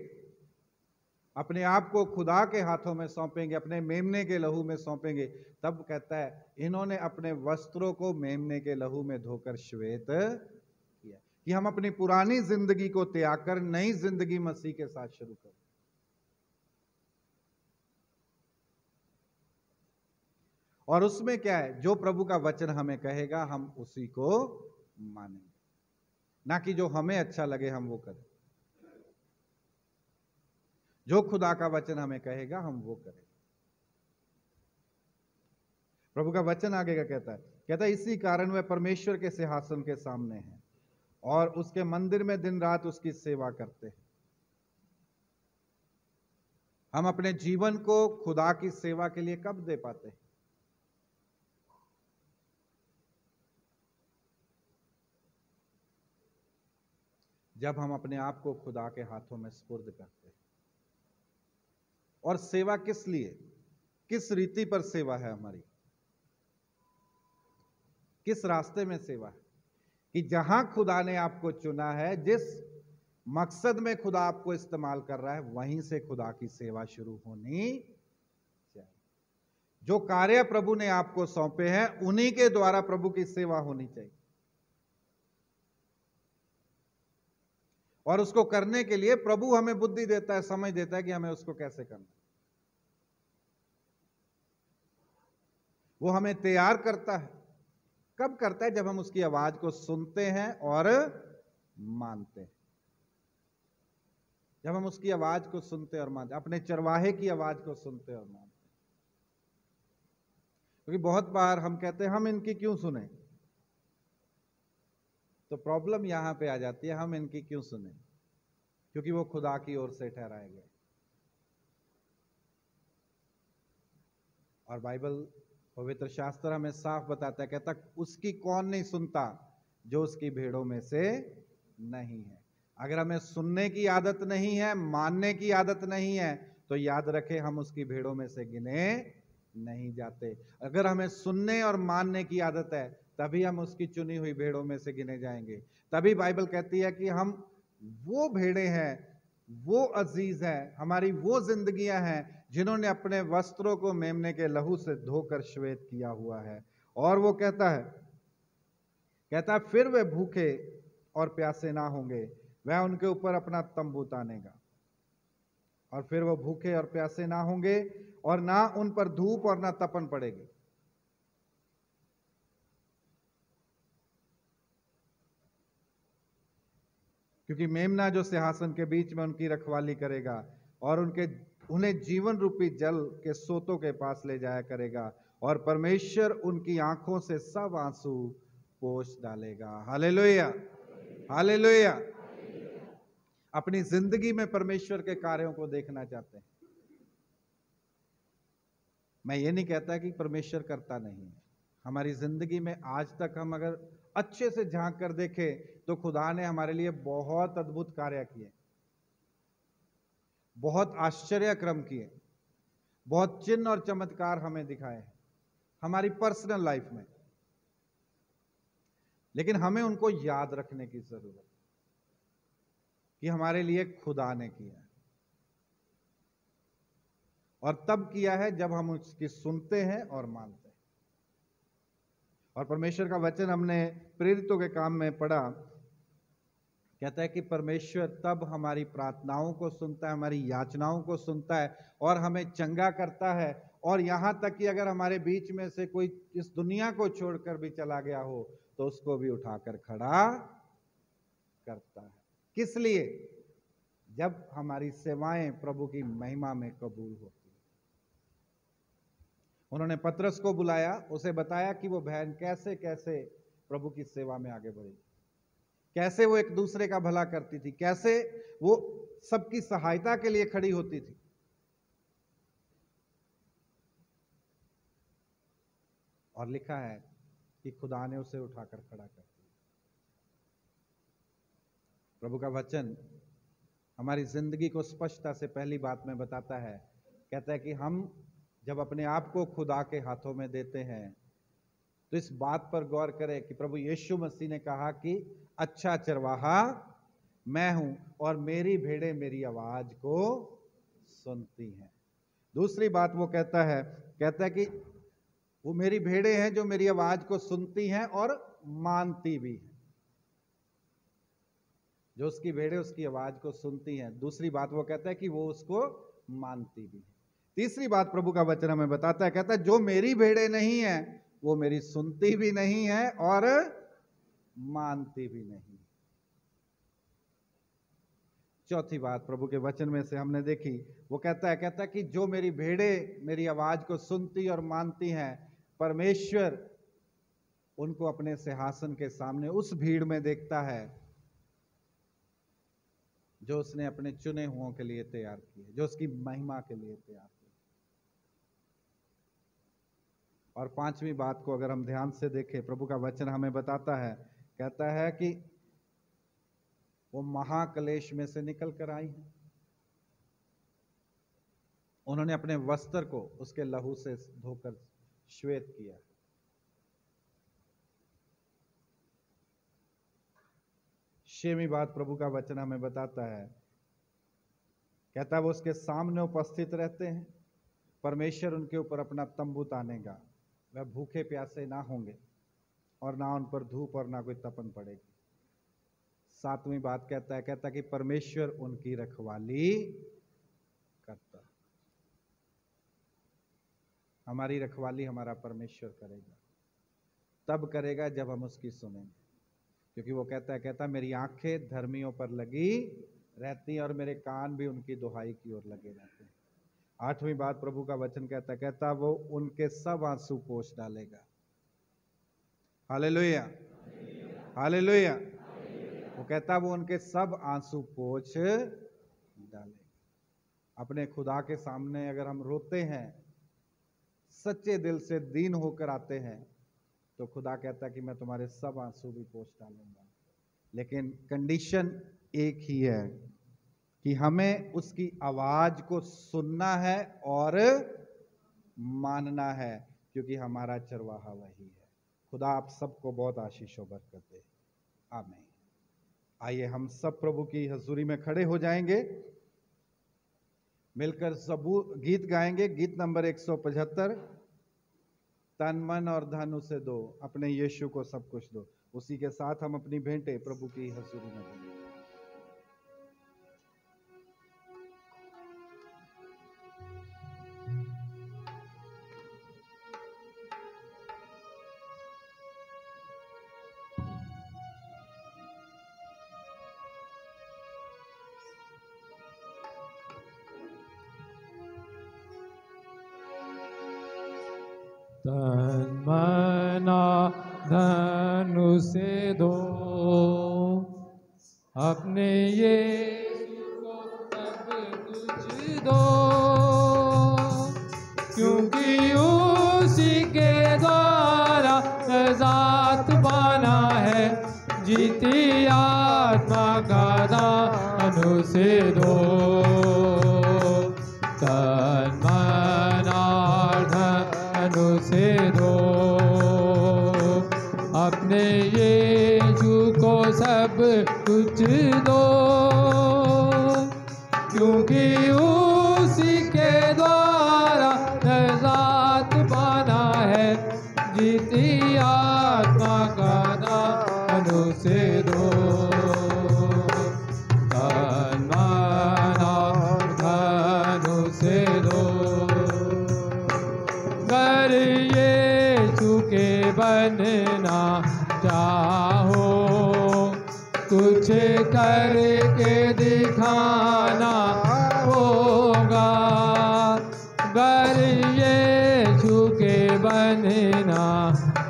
अपने आप को खुदा के हाथों में सौंपेंगे, अपने मेमने के लहू में सौंपेंगे, तब कहता है इन्होंने अपने वस्त्रों को मेमने के लहू में धोकर श्वेत किया, कि हम अपनी पुरानी जिंदगी को त्याग कर नई जिंदगी मसीह के साथ शुरू करें। और उसमें क्या है, जो प्रभु का वचन हमें कहेगा हम उसी को मानेंगे, ना कि जो हमें अच्छा लगे हम वो करें। जो खुदा का वचन हमें कहेगा हम वो करें। प्रभु का वचन आगे का कहता है इसी कारण वह परमेश्वर के सिंहासन के सामने है और उसके मंदिर में दिन रात उसकी सेवा करते हैं। हम अपने जीवन को खुदा की सेवा के लिए कब दे पाते हैं? जब हम अपने आप को खुदा के हाथों में सुपुर्द करते हैं। और सेवा किस लिए, किस रीति पर सेवा है हमारी, किस रास्ते में सेवा है? कि जहां खुदा ने आपको चुना है, जिस मकसद में खुदा आपको इस्तेमाल कर रहा है, वहीं से खुदा की सेवा शुरू होनी चाहिए। जो कार्य प्रभु ने आपको सौंपे हैं उन्हीं के द्वारा प्रभु की सेवा होनी चाहिए। और उसको करने के लिए प्रभु हमें बुद्धि देता है, समझ देता है कि हमें उसको कैसे करना। वो हमें तैयार करता है। कब करता है? जब हम उसकी आवाज को सुनते हैं और मानते हैं। जब हम उसकी आवाज को सुनते और मानते, अपने चरवाहे की आवाज को सुनते और मानते। क्योंकि बहुत बार हम कहते हैं हम इनकी क्यों सुने, तो प्रॉब्लम यहां पे आ जाती है, हम इनकी क्यों सुने? क्योंकि वो खुदा की ओर से ठहराए गए। और बाइबल, पवित्र शास्त्र हमें साफ बताता है, कहता उसकी कौन नहीं सुनता जो उसकी भेड़ों में से नहीं है। अगर हमें सुनने की आदत नहीं है, मानने की आदत नहीं है, तो याद रखें हम उसकी भेड़ों में से गिने नहीं जाते। अगर हमें सुनने और मानने की आदत है, तभी हम उसकी चुनी हुई भेड़ों में से गिने जाएंगे। तभी बाइबल कहती है कि हम वो भेड़ें हैं, वो अजीज हैं, हमारी वो जिंदगियां हैं जिन्होंने अपने वस्त्रों को मेमने के लहू से धोकर श्वेत किया हुआ है। और वो कहता है फिर वे भूखे और प्यासे ना होंगे, वह उनके ऊपर अपना तंबू तानेगा। और फिर वो भूखे और प्यासे ना होंगे और ना उन पर धूप और ना तपन पड़ेगी। क्योंकि मेमना जो सिंहासन के बीच में उनकी रखवाली करेगा और उन्हें जीवन रूपी जल के सोतों के पास ले जाया करेगा, और परमेश्वर उनकी आंखों से सब आंसू पोंछ डालेगा। Hallelujah, hallelujah. अपनी जिंदगी में परमेश्वर के कार्यों को देखना चाहते हैं। मैं ये नहीं कहता कि परमेश्वर करता नहीं है। हमारी जिंदगी में आज तक हम अगर अच्छे से झांक कर देखें तो खुदा ने हमारे लिए बहुत अद्भुत कार्य किए, बहुत आश्चर्य क्रम किए, बहुत चिन्ह और चमत्कार हमें दिखाए हैं हमारी पर्सनल लाइफ में। लेकिन हमें उनको याद रखने की जरूरत है कि हमारे लिए खुदा ने किया है। और तब किया है जब हम उसकी सुनते हैं और मानते हैं। और परमेश्वर का वचन हमने प्रेरितों के काम में पढ़ा, कहता है कि परमेश्वर तब हमारी प्रार्थनाओं को सुनता है, हमारी याचनाओं को सुनता है और हमें चंगा करता है। और यहां तक कि अगर हमारे बीच में से कोई इस दुनिया को छोड़कर भी चला गया हो तो उसको भी उठाकर खड़ा करता है। किस लिए? जब हमारी सेवाएं प्रभु की महिमा में कबूल होती। उन्होंने पतरस को बुलाया, उसे बताया कि वो बहन कैसे कैसे प्रभु की सेवा में आगे बढ़ी, कैसे वो एक दूसरे का भला करती थी, कैसे वो सबकी सहायता के लिए खड़ी होती थी। और लिखा है कि खुदा ने उसे उठाकर खड़ा कर दिया। प्रभु का वचन हमारी जिंदगी को स्पष्टता से पहली बात में बताता है, कहता है कि हम जब अपने आप को खुदा के हाथों में देते हैं तो इस बात पर गौर करें कि प्रभु यीशु मसीह ने कहा कि अच्छा चरवाहा मैं हूं और मेरी भेड़ें मेरी आवाज को सुनती हैं। दूसरी बात वो कहता है कि वो मेरी भेड़ें हैं जो मेरी आवाज को सुनती हैं और मानती भी हैं। जो उसकी भेड़ें उसकी आवाज को सुनती हैं। दूसरी बात वो कहता है कि वो उसको मानती भी है। तीसरी बात प्रभु का वचन हमें बताता है, कहता है जो मेरी भेड़ें नहीं है वो मेरी सुनती भी नहीं है और मानती भी नहीं। चौथी बात प्रभु के वचन में से हमने देखी, वो कहता है कि जो मेरी भेड़ें मेरी आवाज को सुनती और मानती हैं, परमेश्वर उनको अपने सिंहासन के सामने उस भीड़ में देखता है जो उसने अपने चुने हुओं के लिए तैयार किए, जो उसकी महिमा के लिए तैयार किए। और पांचवी बात को अगर हम ध्यान से देखें, प्रभु का वचन हमें बताता है, कहता है कि वो महाक्लेश में से निकल कर आई हैं। उन्होंने अपने वस्त्र को उसके लहू से धोकर श्वेत किया। छठवीं बात प्रभु का वचन हमें बताता है, कहता है वो उसके सामने उपस्थित रहते हैं, परमेश्वर उनके ऊपर अपना तंबू तानेगा, वह भूखे प्यासे ना होंगे और ना उन पर धूप और ना कोई तपन पड़ेगी। सातवीं बात कहता है कि परमेश्वर उनकी रखवाली करता है। हमारी रखवाली हमारा परमेश्वर करेगा, तब करेगा जब हम उसकी सुनेंगे, क्योंकि वो कहता है मेरी आंखें धर्मियों पर लगी रहती हैं और मेरे कान भी उनकी दुहाई की ओर लगे रहते हैं। आठवीं बात प्रभु का वचन कहता है वो उनके सब आंसू पोंछ डालेगा। Hallelujah, hallelujah. वो कहता है वो उनके सब आंसू पोंछ डालेगा। अपने खुदा के सामने अगर हम रोते हैं, सच्चे दिल से दीन होकर आते हैं, तो खुदा कहता है कि मैं तुम्हारे सब आंसू भी पोंछ डालूंगा। लेकिन कंडीशन एक ही है कि हमें उसकी आवाज को सुनना है और मानना है, क्योंकि हमारा चरवाहा वही है। खुदा आप सबको बहुत आशीष और बरकत दे। आमीन। आइए हम सब प्रभु की हजूरी में खड़े हो जाएंगे, मिलकर गीत गाएंगे। गीत नंबर 175, तन मन और धन उसे दो, अपने यीशु को सब कुछ दो। उसी के साथ हम अपनी भेंटें प्रभु की हजूरी में देंगे। तन मना धन उसे दो, अपने यीशु को सब कुछ दो, क्योंकि उसी के द्वारा ज़ात बना है, जीती आत्मा का दान उसे दो। तन मना धन उसे दो, अपने यीशु को सब कुछ दो, क्योंकि उसी के द्वारा ज़ात बना है, जीती आत्मा का दान उसे दो। तन मना धन उसे दो, कर यीशु के बनना चाहो, कुछ करके दिखाना होगा। कर यीशु के बनना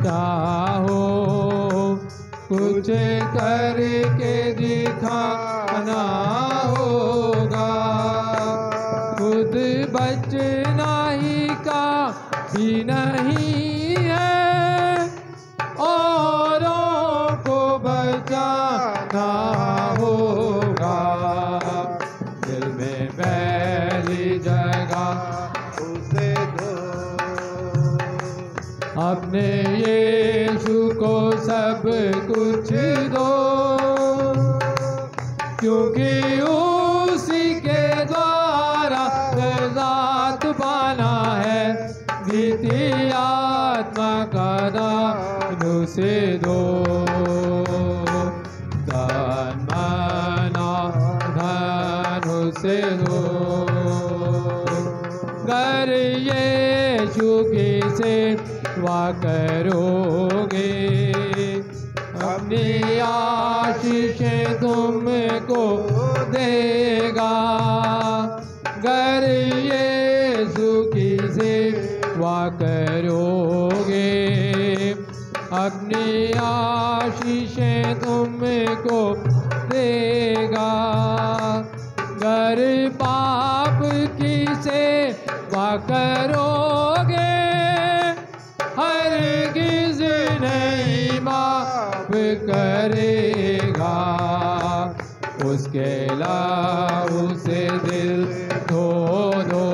चाहो, कुछ करके दिखाना होगा। खुद बचना ही काफी नहीं है, औरों को बचाना होगा। दिल में पहली जगह उसे दो, अपने यीशु को सब कुछ दो, क्योंकि उसी के द्वारा रज़ात पाना है। द्वितीय आत्मा का दान उसे दो, दान माना धन उसे दो। कर यीशु की सेवा करोगे, अपनी आशीषें तुमको देगा। गर यीशु की सेवा करोगे, अपनी आशीषें तुमको देगा। गर पाप की सेवा करोगे, हरगिज़ नहीं माफ करेगा। उसके लाहू से दिल धो दो,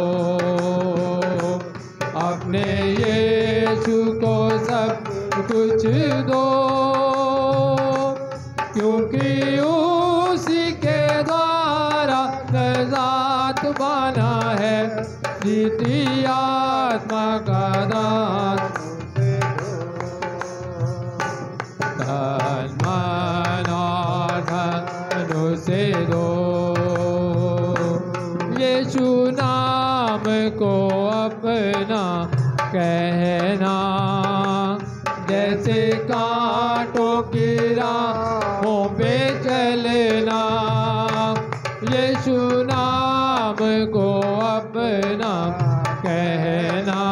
अपने यीशु को सब कुछ दो, क्योंकि उसी के द्वारा रज़ात पाना है। द्वितीय आत्मा का दान धन माना धन उसे दो। यीशु नाम को अपना कहना, जैसे कांटों की राहों पे चलना। यीशु नाम को अपना कहना,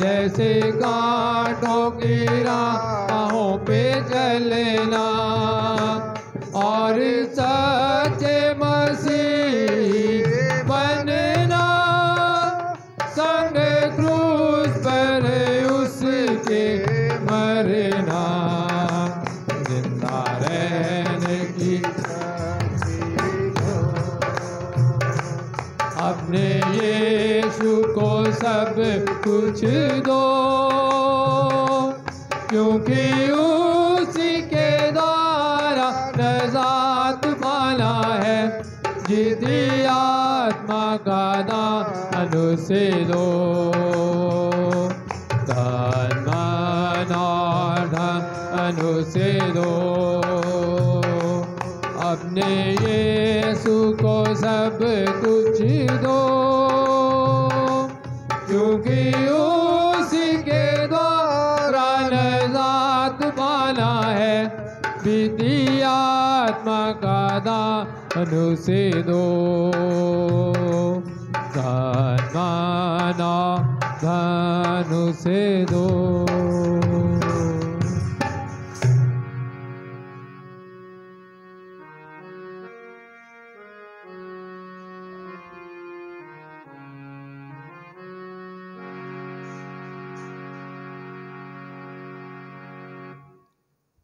जैसे कांटों की राहों पे चलना। और सच्चे मसीह बनना, संग क्रूस पर उसके मरना। जिंदा रहने की अपने यीशु को सब कुछ दो, क्योंकि उसी के द्वारा रज़ात पाना है। द्वितीय आत्मा का दान उसे दो, दान माना धन उसे दो। अपने यीशु को सब कुछ दो, क्योंकि उसी के द्वारा रज़ात पाना है। द्वितीय आत्मा का दान उसे दो, दान माना धन उसे दो।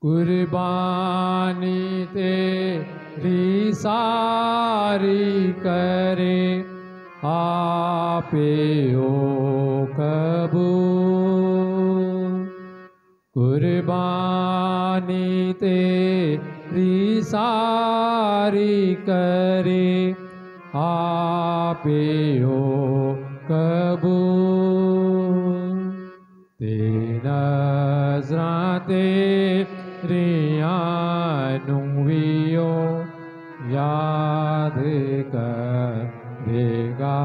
कुर्बानी तेरी सारी करे, आपे ओ कबूल। कुर्बानी तेरी सारी करे, आपे ओ कबूल। तेरा नज़रां रियानुवियो याद करेगा।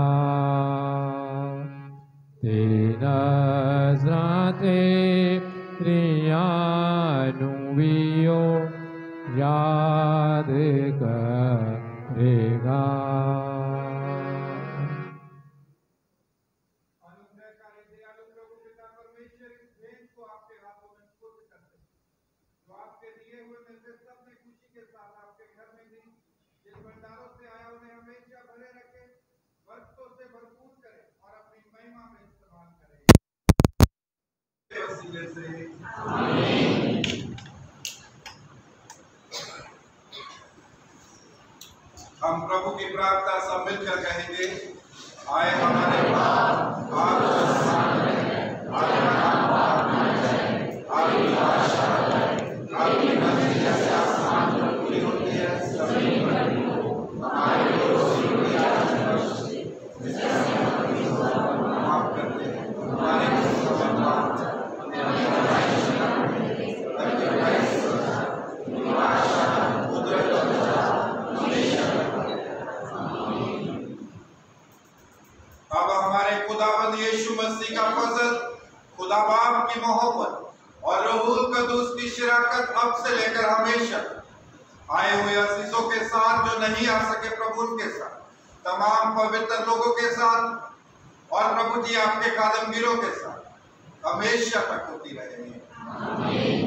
तेरा नज़रां रियानुवियो याद करेगा। हम प्रभु की प्रार्थना सब मिलकर कहेंगे। आए हमारे बाप, खुदावंद यीशु मसीह का फजल, खुदा बाप की मोहब्बत और रूहुल कदूस की शराकत अब से लेकर हमेशा आए हुए असीसों के साथ जो नहीं आ सके प्रभु के साथ, तमाम पवित्र लोगों के साथ और प्रभु जी आपके खादमगीरों के साथ हमेशा तक होती रहेगी।